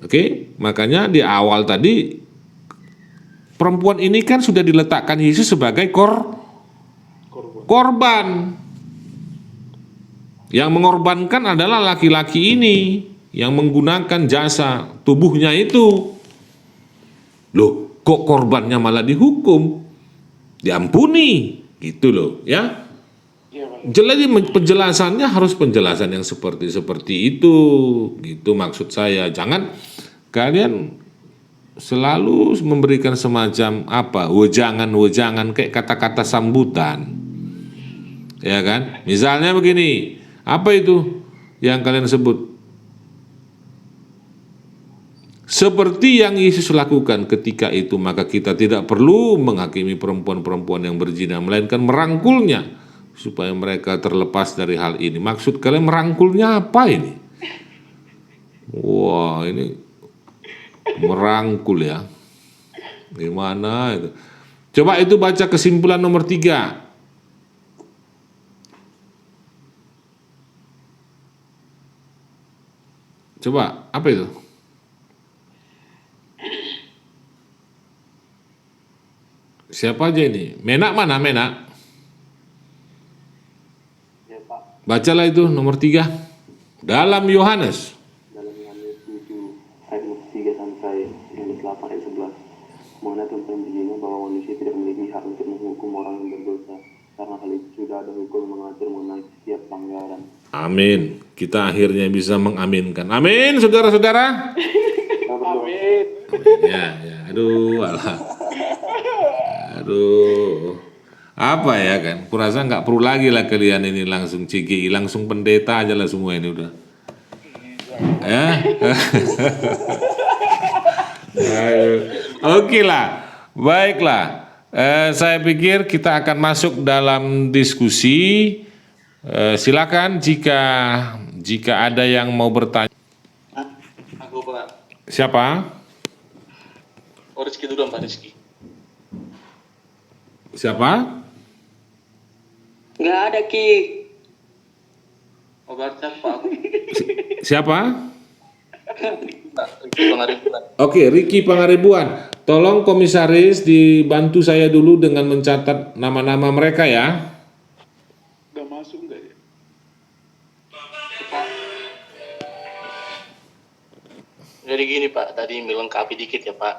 Oke, makanya di awal tadi perempuan ini kan sudah diletakkan Yesus sebagai korban. Yang mengorbankan adalah laki-laki ini yang menggunakan jasa tubuhnya itu. Loh, kok korbannya malah dihukum? Diampuni, gitu loh, ya. Jadi penjelasannya harus penjelasan yang seperti itu, gitu maksud saya. Jangan kalian selalu memberikan semacam wejangan kayak kata-kata sambutan, ya kan? Misalnya begini, apa itu yang kalian sebut? Seperti yang Yesus lakukan ketika itu, maka kita tidak perlu menghakimi perempuan-perempuan yang berzina, melainkan merangkulnya supaya mereka terlepas dari hal ini. Maksud kalian merangkulnya apa ini? Wah, ini merangkul ya. Gimana itu? Coba itu baca kesimpulan nomor 3. Coba, apa itu? Siapa aja ini? Menak mana, Menak? Ya Pak, Bacalah itu nomor 3. Dalam Yohanes. dalam Yohanes 7 ayat 3 sampai Yohanes 8 ayat 11. Mengenai tentang begini bahwa manusia tidak memiliki hak untuk menghukum orang yang berdosa, karena hal itu sudah ada hukum yang mengatur mengenai setiap pelanggaran. Amin. Kita akhirnya bisa mengaminkan. Amin, saudara-saudara. Amin. Ya. Aduh, alah. Aduh. Apa ya kan? Kurasa nggak perlu lagi lah kalian ini langsung CGI, langsung pendeta aja lah semua ini udah. Ya. Oke lah. Baiklah. Saya pikir kita akan masuk dalam diskusi. Silakan jika ada yang mau bertanya. Aku Pak. Siapa? Oh, Rizky dulu Pak Rizky. Siapa? Nggak ada Ki. Oh, berarti Pak aku. Siapa? Rizky Pangaribuan. Oke, Ricky Pangaribuan. Tolong komisaris dibantu saya dulu dengan mencatat nama-nama mereka ya. Udah masuk nggak ya? Jadi gini Pak, tadi melengkapi dikit ya Pak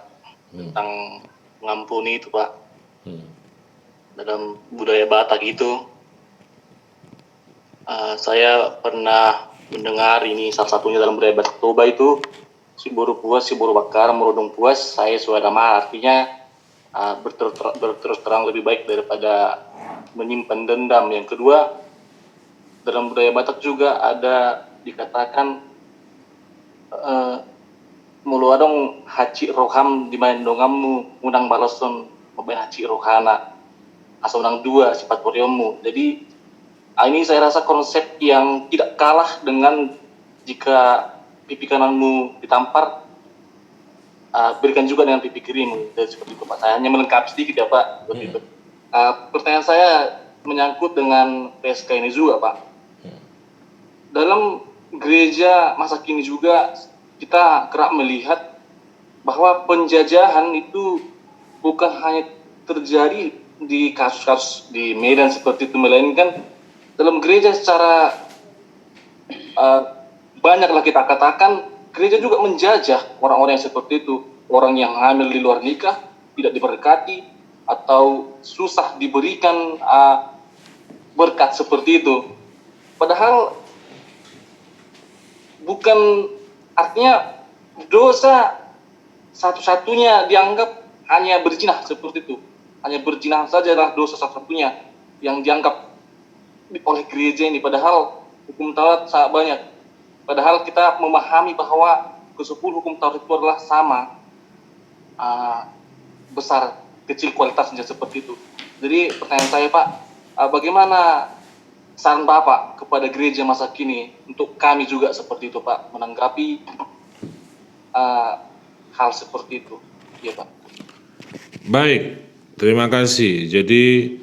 tentang mengampuni itu Pak. Dalam budaya Batak itu, saya pernah mendengar ini salah satunya dalam budaya Batak Toba itu, si boru puas, si boru bakar, merodong puas, saya suadama, artinya berterus terang lebih baik daripada menyimpan dendam. Yang kedua, dalam budaya Batak juga ada dikatakan mulu adong haci roham di main dongamu undang balason mobil haci rohana asal undang dua sifat poriomu. Jadi ini saya rasa konsep yang tidak kalah dengan jika pipi kananmu ditampar berikan juga dengan pipi krim. Dan seperti itu Pak. Saya hanya melengkapi sedikit ya Pak. Pertanyaan saya menyangkut dengan PSK ini juga Pak. Dalam gereja masa kini juga kita kerap melihat bahwa penjajahan itu bukan hanya terjadi di kasus-kasus di Medan seperti itu, melainkan dalam gereja secara banyaklah kita katakan gereja juga menjajah orang-orang yang seperti itu, orang yang hamil di luar nikah tidak diberkati atau susah diberikan berkat seperti itu. Padahal bukan artinya dosa satu-satunya dianggap hanya berzina seperti itu. Hanya berzina sajalah dosa satu-satunya yang dianggap oleh gereja ini. Padahal hukum Taurat sangat banyak. Padahal kita memahami bahwa ke-10 hukum Taurat itu adalah sama, besar, kecil kualitasnya seperti itu. Jadi pertanyaan saya Pak, bagaimana saran Bapak kepada gereja masa kini untuk kami juga seperti itu Pak, menanggapi hal seperti itu? Ya Pak. Baik, terima kasih. Jadi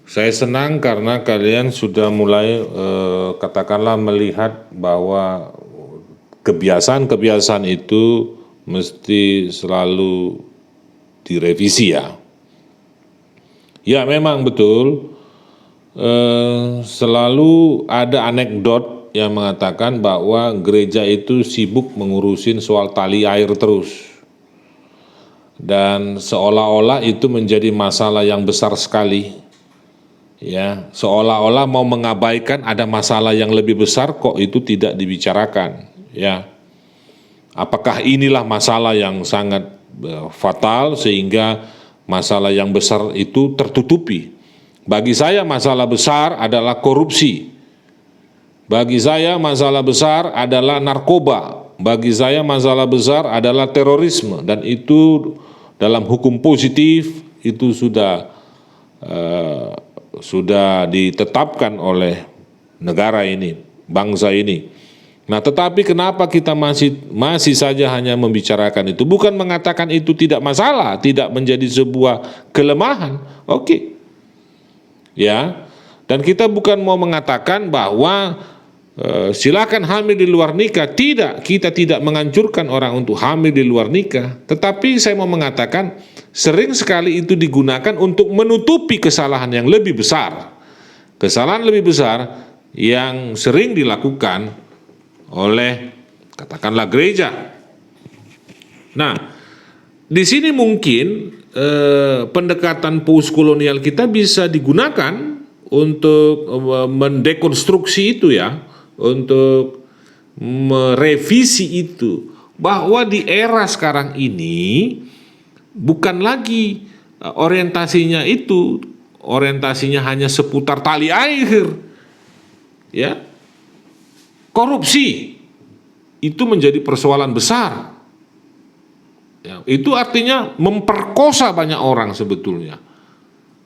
saya senang karena kalian sudah mulai katakanlah melihat bahwa kebiasaan-kebiasaan itu mesti selalu direvisi ya. Ya memang betul, selalu ada anekdot yang mengatakan bahwa gereja itu sibuk mengurusin soal tali air terus. Dan seolah-olah itu menjadi masalah yang besar sekali. Ya, seolah-olah mau mengabaikan ada masalah yang lebih besar kok itu tidak dibicarakan, ya. Apakah inilah masalah yang sangat fatal sehingga masalah yang besar itu tertutupi? Bagi saya masalah besar adalah korupsi. Bagi saya masalah besar adalah narkoba. Bagi saya masalah besar adalah terorisme, dan itu dalam hukum positif itu sudah ditetapkan oleh negara ini, bangsa ini. Nah, tetapi kenapa kita masih saja hanya membicarakan itu? Bukan mengatakan itu tidak masalah, tidak menjadi sebuah kelemahan. Oke. Ya. Dan kita bukan mau mengatakan bahwa silakan hamil di luar nikah. Tidak, kita tidak menganjurkan orang untuk hamil di luar nikah. Tetapi saya mau mengatakan sering sekali itu digunakan untuk menutupi kesalahan yang lebih besar. Kesalahan lebih besar yang sering dilakukan oleh katakanlah gereja. Nah, di sini mungkin pendekatan postkolonial kita bisa digunakan untuk mendekonstruksi itu ya. Untuk merevisi itu, bahwa di era sekarang ini bukan lagi orientasinya hanya seputar tali air, ya. Korupsi itu menjadi persoalan besar, ya, itu artinya memperkosa banyak orang sebetulnya,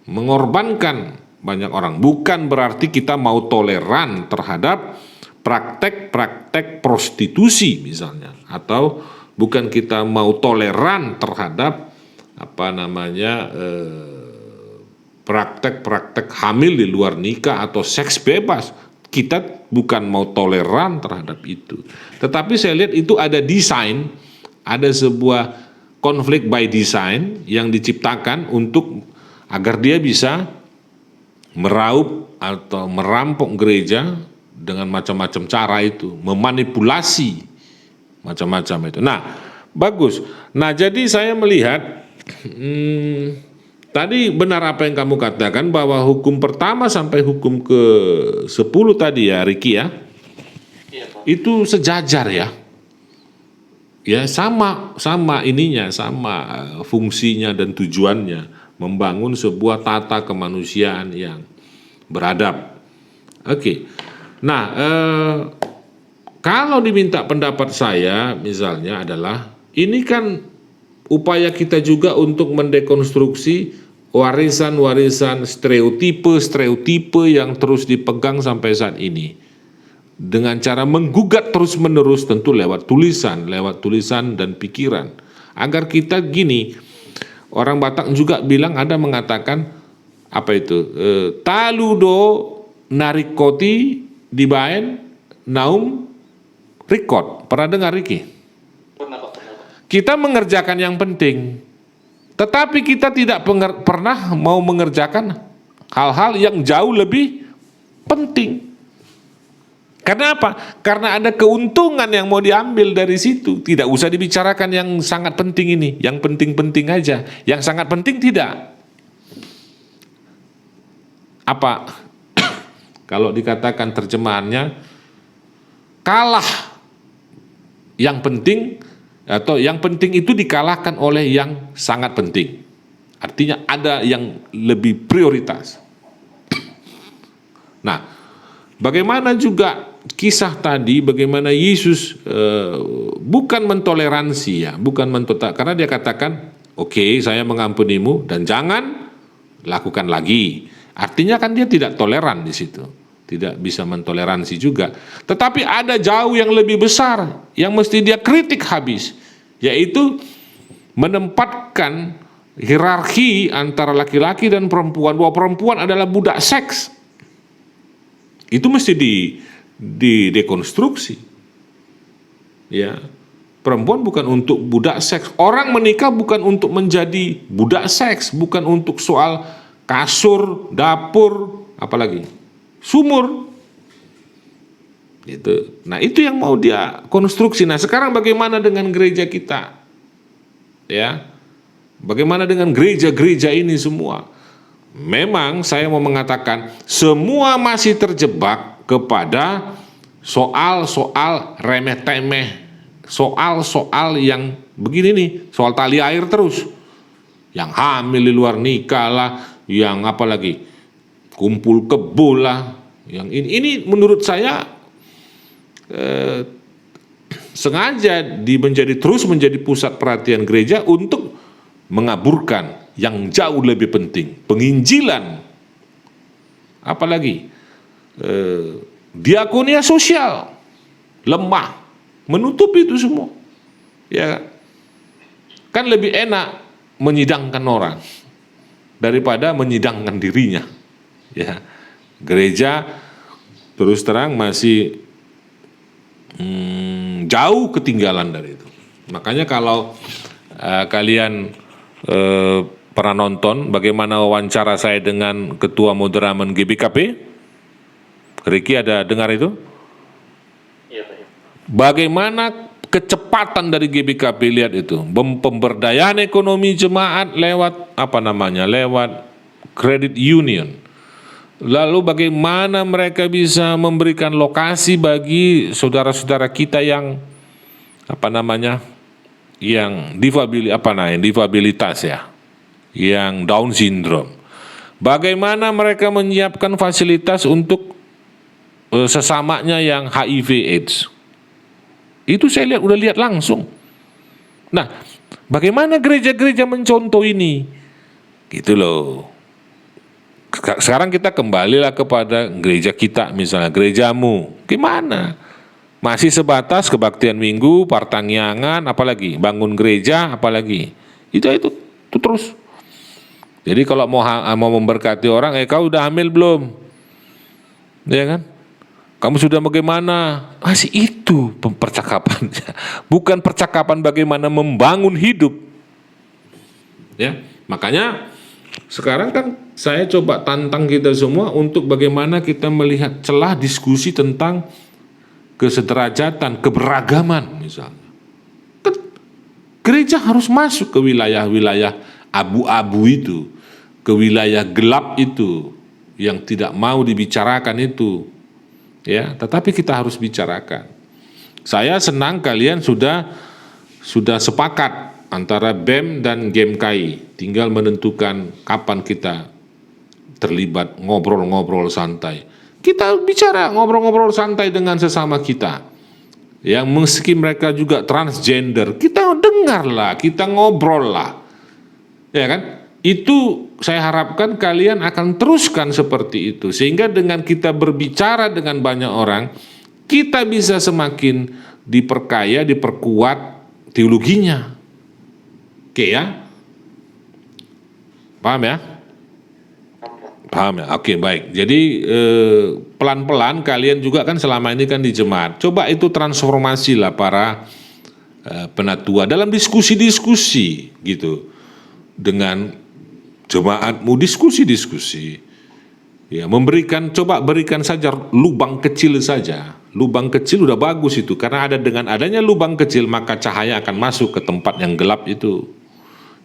mengorbankan banyak orang. Bukan berarti kita mau toleran terhadap praktek-praktek prostitusi misalnya, atau bukan kita mau toleran terhadap praktek-praktek hamil di luar nikah atau seks bebas. Kita bukan mau toleran terhadap itu. Tetapi saya lihat itu ada desain, ada sebuah konflik by design yang diciptakan untuk agar dia bisa meraup atau merampok gereja dengan macam-macam cara itu, memanipulasi macam-macam itu. Nah, bagus. Nah, jadi saya melihat tadi benar apa yang kamu katakan bahwa hukum pertama sampai hukum ke-10 tadi ya, Ricky ya. Iya, Pak. Itu sejajar ya. Ya, sama ininya, sama fungsinya dan tujuannya, membangun sebuah tata kemanusiaan yang beradab. Oke. Nah, kalau diminta pendapat saya misalnya adalah ini kan upaya kita juga untuk mendekonstruksi warisan-warisan stereotipe yang terus dipegang sampai saat ini dengan cara menggugat terus-menerus, tentu lewat tulisan dan pikiran. agar kita gini. Orang Batak juga bilang, ada mengatakan apa itu? Taludo narikoti dibaen naum rikot. Pernah dengar Riki? Kita mengerjakan yang penting, tetapi kita tidak pernah mau mengerjakan hal-hal yang jauh lebih penting. Karena apa? Karena ada keuntungan yang mau diambil dari situ. Tidak usah dibicarakan yang sangat penting ini, yang penting-penting aja. Yang sangat penting tidak. Apa? Kalau dikatakan terjemahannya, kalah yang penting, atau yang penting itu dikalahkan oleh yang sangat penting. Artinya ada yang lebih prioritas. Nah, bagaimana juga kisah tadi, bagaimana Yesus bukan mentoleransi ya, bukan karena dia katakan, oke, saya mengampunimu dan jangan lakukan lagi. Artinya kan dia tidak toleran di situ, tidak bisa mentoleransi juga. Tetapi ada jauh yang lebih besar yang mesti dia kritik habis, yaitu menempatkan hierarki antara laki-laki dan perempuan, bahwa perempuan adalah budak seks. Itu mesti didekonstruksi. Ya, perempuan bukan untuk budak seks. Orang menikah bukan untuk menjadi budak seks, bukan untuk soal kasur, dapur, apalagi sumur. Gitu. Nah, itu yang mau dia konstruksi. Nah, sekarang bagaimana dengan gereja kita? Ya. Bagaimana dengan gereja-gereja ini semua? Memang saya mau mengatakan semua masih terjebak kepada soal-soal remeh-temeh, soal-soal yang begini nih, soal tali air terus, yang hamil di luar nikah lah, yang apa lagi, kumpul kebo lah, yang ini menurut saya sengaja terus menjadi pusat perhatian gereja untuk mengaburkan yang jauh lebih penting, penginjilan, apalagi diakonia sosial lemah, menutupi itu semua. Ya, kan lebih enak menyidangkan orang daripada menyidangkan dirinya. Ya, gereja terus terang masih jauh ketinggalan dari itu. Makanya kalau kalian pernah nonton bagaimana wawancara saya dengan Ketua Moderamen GBKP, Riki ada dengar itu? Iya, Pak. Bagaimana kecepatan dari GBKP, lihat itu, pemberdayaan ekonomi jemaat lewat lewat credit union. Lalu bagaimana mereka bisa memberikan lokasi bagi saudara-saudara kita yang yang difabilitas ya, yang Down syndrome. Bagaimana mereka menyiapkan fasilitas untuk sesamanya yang HIV AIDS. Itu saya udah lihat langsung. Nah, bagaimana gereja-gereja mencontoh ini? Gitu loh. Sekarang kita kembalilah kepada gereja kita, misalnya gerejamu. Gimana? Masih sebatas kebaktian minggu, partangyangan, apalagi bangun gereja, apalagi itu terus. Jadi kalau mau memberkati orang, kau udah hamil belum? Ya kan? Kamu sudah bagaimana? Masih itu percakapannya, bukan percakapan bagaimana membangun hidup. Ya, makanya sekarang kan saya coba tantang kita semua untuk bagaimana kita melihat celah diskusi tentang kesederajatan, keberagaman misalnya. Gereja harus masuk ke wilayah-wilayah abu-abu itu, ke wilayah gelap itu, yang tidak mau dibicarakan itu. Ya, tetapi kita harus bicarakan. Saya senang kalian sudah sepakat antara BEM dan GMKI, tinggal menentukan kapan kita terlibat ngobrol-ngobrol santai. Kita bicara ngobrol-ngobrol santai dengan sesama kita. Yang meski mereka juga transgender, kita dengarlah, kita ngobrol lah. Ya kan? Itu saya harapkan kalian akan teruskan seperti itu. Sehingga dengan kita berbicara dengan banyak orang, kita bisa semakin diperkaya, diperkuat teologinya. Oke ya? Paham ya? Paham ya? Oke, baik. Jadi pelan-pelan kalian juga kan selama ini kan di jemaat. Coba itu transformasi lah para penatua dalam diskusi-diskusi gitu. Dengan jemaatmu diskusi-diskusi. Ya, coba berikan saja lubang kecil saja. Lubang kecil udah bagus itu, karena dengan adanya lubang kecil maka cahaya akan masuk ke tempat yang gelap itu.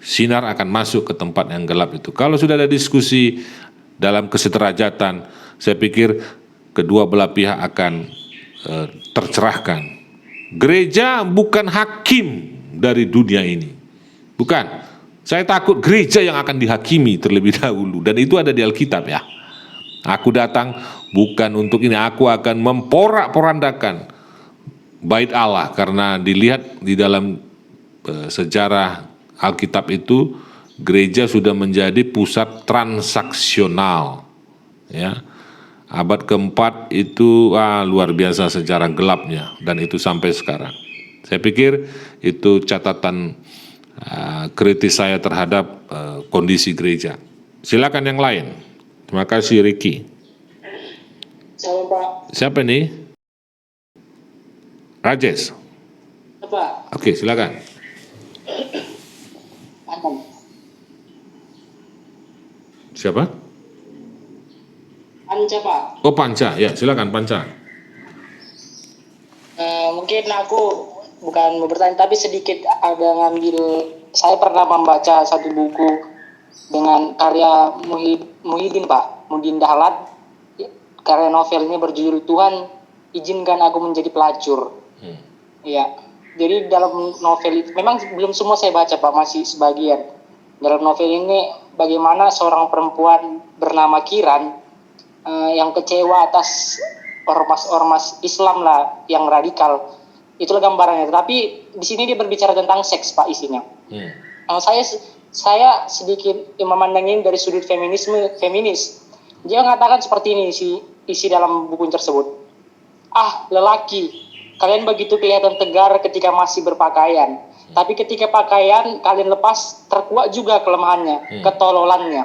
Sinar akan masuk ke tempat yang gelap itu. Kalau sudah ada diskusi dalam kesederajatan, saya pikir kedua belah pihak akan tercerahkan. Gereja bukan hakim dari dunia ini. Bukan. Saya takut gereja yang akan dihakimi terlebih dahulu. Dan itu ada di Alkitab ya. Aku datang bukan untuk ini. Aku akan memporak-porandakan bait Allah. Karena dilihat di dalam sejarah Alkitab itu, gereja sudah menjadi pusat transaksional. Ya. Abad keempat itu luar biasa sejarah gelapnya, dan itu sampai sekarang. Saya pikir itu catatan kritis saya terhadap kondisi gereja. Silakan yang lain. Terima kasih Ricky. Salam Pak. Siapa nih? Rajesh. Pak. Oke, silakan. Anam. Siapa? Anca Pak. Oh, Panca. Ya, silakan Panca. Mungkin aku bukan mau bertanya, tapi sedikit ada ngambil. Saya pernah membaca satu buku dengan karya Muhyiddin Pak, Muhyiddin Dahlan. Karya novelnya berjudul Tuhan Izinkan Aku Menjadi Pelacur. Iya. Jadi dalam novel itu, memang belum semua saya baca Pak, masih sebagian. Dalam novel ini bagaimana seorang perempuan bernama Kiran yang kecewa atas ormas-ormas Islam lah yang radikal. Itulah gambarannya. Tapi di sini dia berbicara tentang seks Pak isinya. Saya sedikit memandangin dari sudut feminis. Dia mengatakan seperti ini isi dalam buku tersebut. Lelaki, kalian begitu kelihatan tegar ketika masih berpakaian. Tapi ketika pakaian kalian lepas, terkuak juga kelemahannya, ketololannya.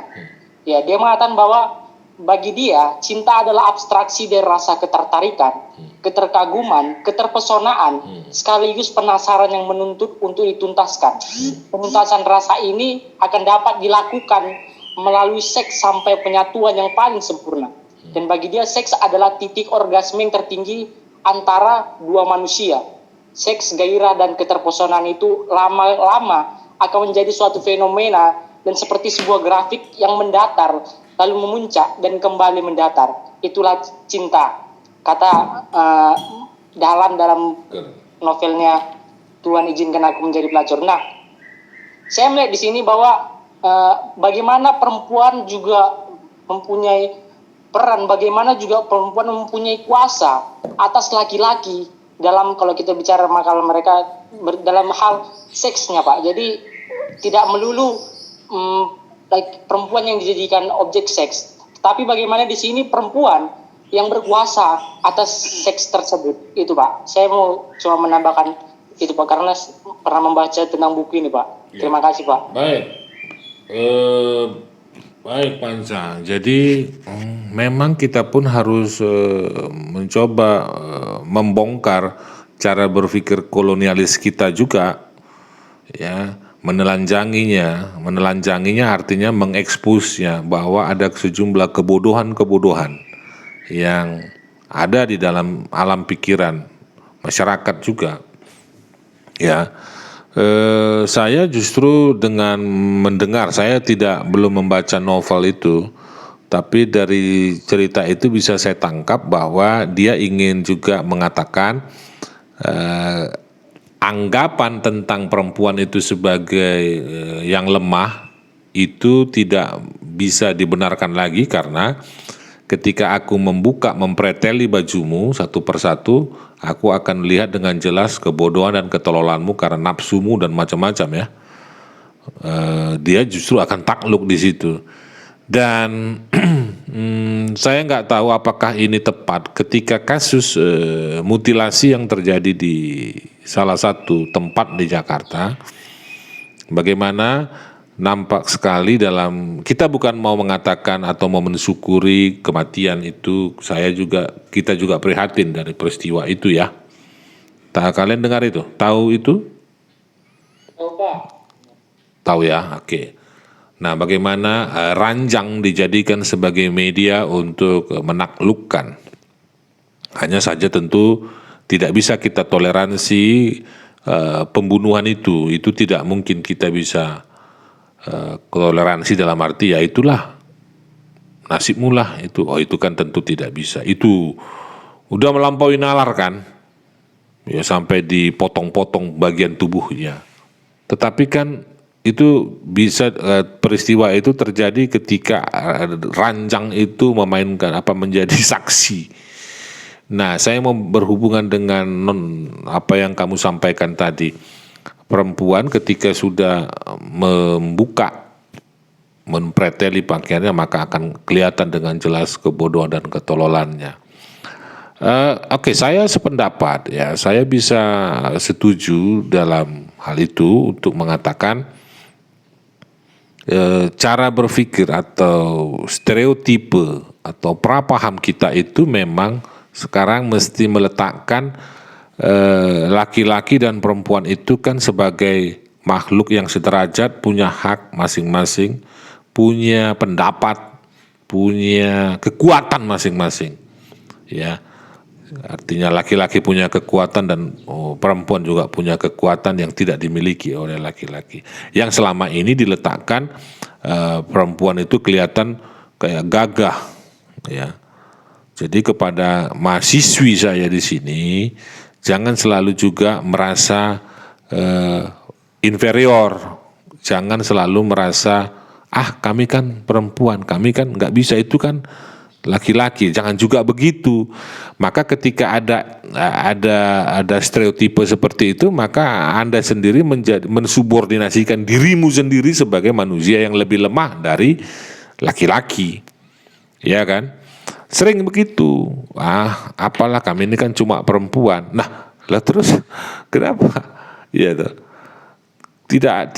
Ya, dia mengatakan bahwa bagi dia, cinta adalah abstraksi dari rasa ketertarikan, keterkaguman, keterpesonaan, sekaligus penasaran yang menuntut untuk dituntaskan. Penuntasan rasa ini akan dapat dilakukan melalui seks sampai penyatuan yang paling sempurna. Dan bagi dia, seks adalah titik orgasme yang tertinggi antara dua manusia. Seks, gairah, dan keterpesonaan itu lama-lama akan menjadi suatu fenomena dan seperti sebuah grafik yang mendatar, lalu memuncak dan kembali mendatar. Itulah cinta, kata Dahlan dalam novelnya Tuhan Izinkan Aku Menjadi Pelacur. Nah, saya melihat di sini bahwa bagaimana perempuan juga mempunyai peran, bagaimana juga perempuan mempunyai kuasa atas laki-laki dalam, kalau kita bicara makalah mereka dalam hal seksnya Pak. Jadi tidak melulu perempuan yang dijadikan objek seks, tapi bagaimana di sini perempuan yang berkuasa atas seks tersebut. Itu Pak, saya mau cuma menambahkan itu Pak, karena pernah membaca tentang buku ini Pak. Terima kasih Pak. Baik. Baik Panca, jadi memang kita pun harus mencoba membongkar cara berpikir kolonialis kita juga, ya, menelanjanginya artinya mengekspusnya bahwa ada sejumlah kebodohan yang ada di dalam alam pikiran masyarakat juga, ya. Saya justru dengan mendengar, saya belum membaca novel itu, tapi dari cerita itu bisa saya tangkap bahwa dia ingin juga mengatakan anggapan tentang perempuan itu sebagai yang lemah itu tidak bisa dibenarkan lagi, karena ketika aku mempreteli bajumu satu persatu, aku akan lihat dengan jelas kebodohan dan ketololanmu karena nafsumu dan macam-macam ya. Dia justru akan takluk di situ. Dan saya nggak tahu apakah ini tepat ketika kasus mutilasi yang terjadi di salah satu tempat di Jakarta. Bagaimana nampak sekali dalam, kita bukan mau mengatakan atau mau mensyukuri kematian itu, kita juga prihatin dari peristiwa itu ya. Kalian dengar itu? Tahu itu? Tahu ya, oke. Nah, bagaimana ranjang dijadikan sebagai media untuk menaklukkan. Hanya saja tentu tidak bisa kita toleransi pembunuhan itu tidak mungkin kita bisa toleransi dalam arti ya itulah nasibmu lah itu. Oh, itu kan tentu tidak bisa. Itu udah melampaui nalar kan, ya sampai dipotong-potong bagian tubuhnya. Tetapi kan itu bisa peristiwa itu terjadi ketika ranjang itu memainkan menjadi saksi. Nah, saya mau berhubungan dengan apa yang kamu sampaikan tadi. Perempuan ketika sudah mempreteli pakaiannya, maka akan kelihatan dengan jelas kebodohan dan ketololannya. Oke, saya sependapat ya, saya bisa setuju dalam hal itu untuk mengatakan cara berpikir atau stereotipe atau prapaham kita itu memang sekarang mesti meletakkan laki-laki dan perempuan itu kan sebagai makhluk yang sederajat, punya hak masing-masing, punya pendapat, punya kekuatan masing-masing. Ya. Artinya laki-laki punya kekuatan dan perempuan juga punya kekuatan yang tidak dimiliki oleh laki-laki. Yang selama ini diletakkan perempuan itu kelihatan kayak gagah, ya. Jadi kepada mahasiswi saya di sini, jangan selalu juga merasa inferior, jangan selalu merasa kami kan perempuan, kami kan nggak bisa, itu kan laki-laki, jangan juga begitu. Maka ketika ada stereotipe seperti itu, maka Anda sendiri mensubordinasikan dirimu sendiri sebagai manusia yang lebih lemah dari laki-laki, ya kan? Sering begitu. Apalah kami ini kan cuma perempuan. Nah, lah terus kenapa? Ya tuh.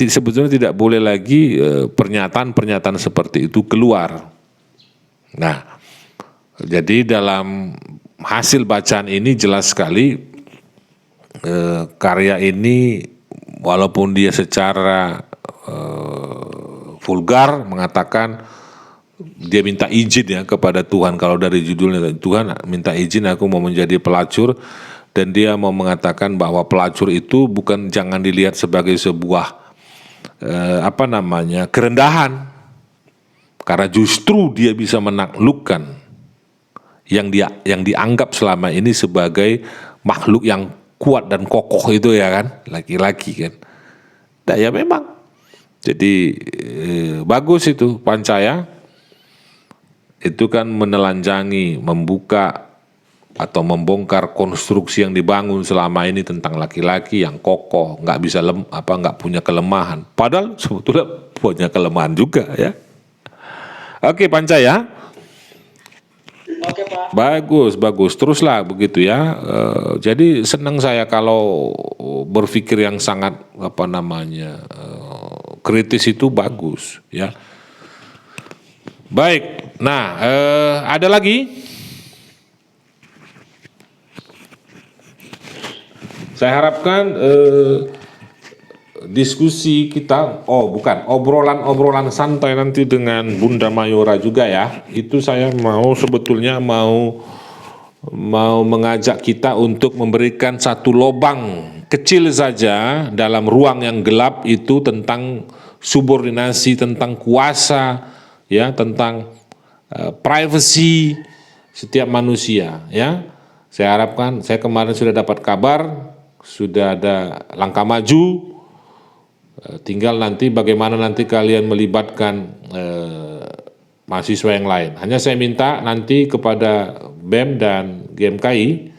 Sebetulnya tidak boleh lagi pernyataan-pernyataan seperti itu keluar. Nah, jadi dalam hasil bacaan ini jelas sekali karya ini walaupun dia secara vulgar mengatakan dia minta izin ya kepada Tuhan, kalau dari judulnya Tuhan minta izin aku mau menjadi pelacur, dan dia mau mengatakan bahwa pelacur itu jangan dilihat sebagai sebuah kerendahan, karena justru dia bisa menaklukkan yang dianggap selama ini sebagai makhluk yang kuat dan kokoh itu ya kan, laki-laki kan. Nah ya memang, jadi bagus itu Pancaya, itu kan menelanjangi, membuka atau membongkar konstruksi yang dibangun selama ini tentang laki-laki yang kokoh, nggak punya kelemahan. Padahal sebetulnya punya kelemahan juga ya. Oke Pancaya. Oke Pak. Bagus, teruslah begitu ya. Jadi senang saya kalau berpikir yang sangat kritis itu bagus ya. Baik, nah ada lagi? Saya harapkan diskusi kita, obrolan santai nanti dengan Bunda Mayora juga ya. Itu saya sebetulnya mau mengajak kita untuk memberikan satu lobang kecil saja dalam ruang yang gelap itu tentang subordinasi, tentang kuasa, ya, tentang privacy setiap manusia ya. Saya harapkan, saya kemarin sudah dapat kabar, sudah ada langkah maju. Tinggal nanti bagaimana nanti kalian melibatkan mahasiswa yang lain. Hanya saya minta nanti kepada BEM dan GMKI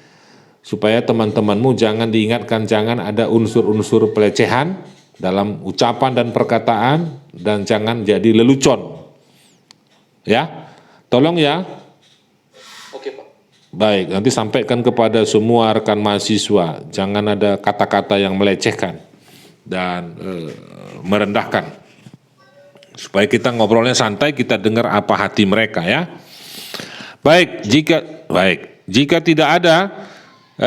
supaya teman-temanmu jangan diingatkan, jangan ada unsur-unsur pelecehan dalam ucapan dan perkataan, dan jangan jadi lelucon. Ya, tolong ya. Oke Pak. Baik, nanti sampaikan kepada semua rekan mahasiswa, jangan ada kata-kata yang melecehkan. Dan merendahkan. Supaya kita ngobrolnya santai, kita dengar apa hati mereka ya. Baik, jika tidak ada,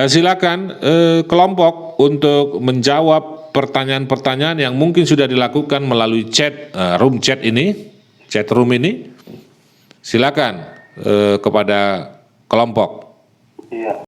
silakan kelompok untuk menjawab pertanyaan-pertanyaan yang mungkin sudah dilakukan melalui chat chat room ini. Silakan kepada kelompok. Iya.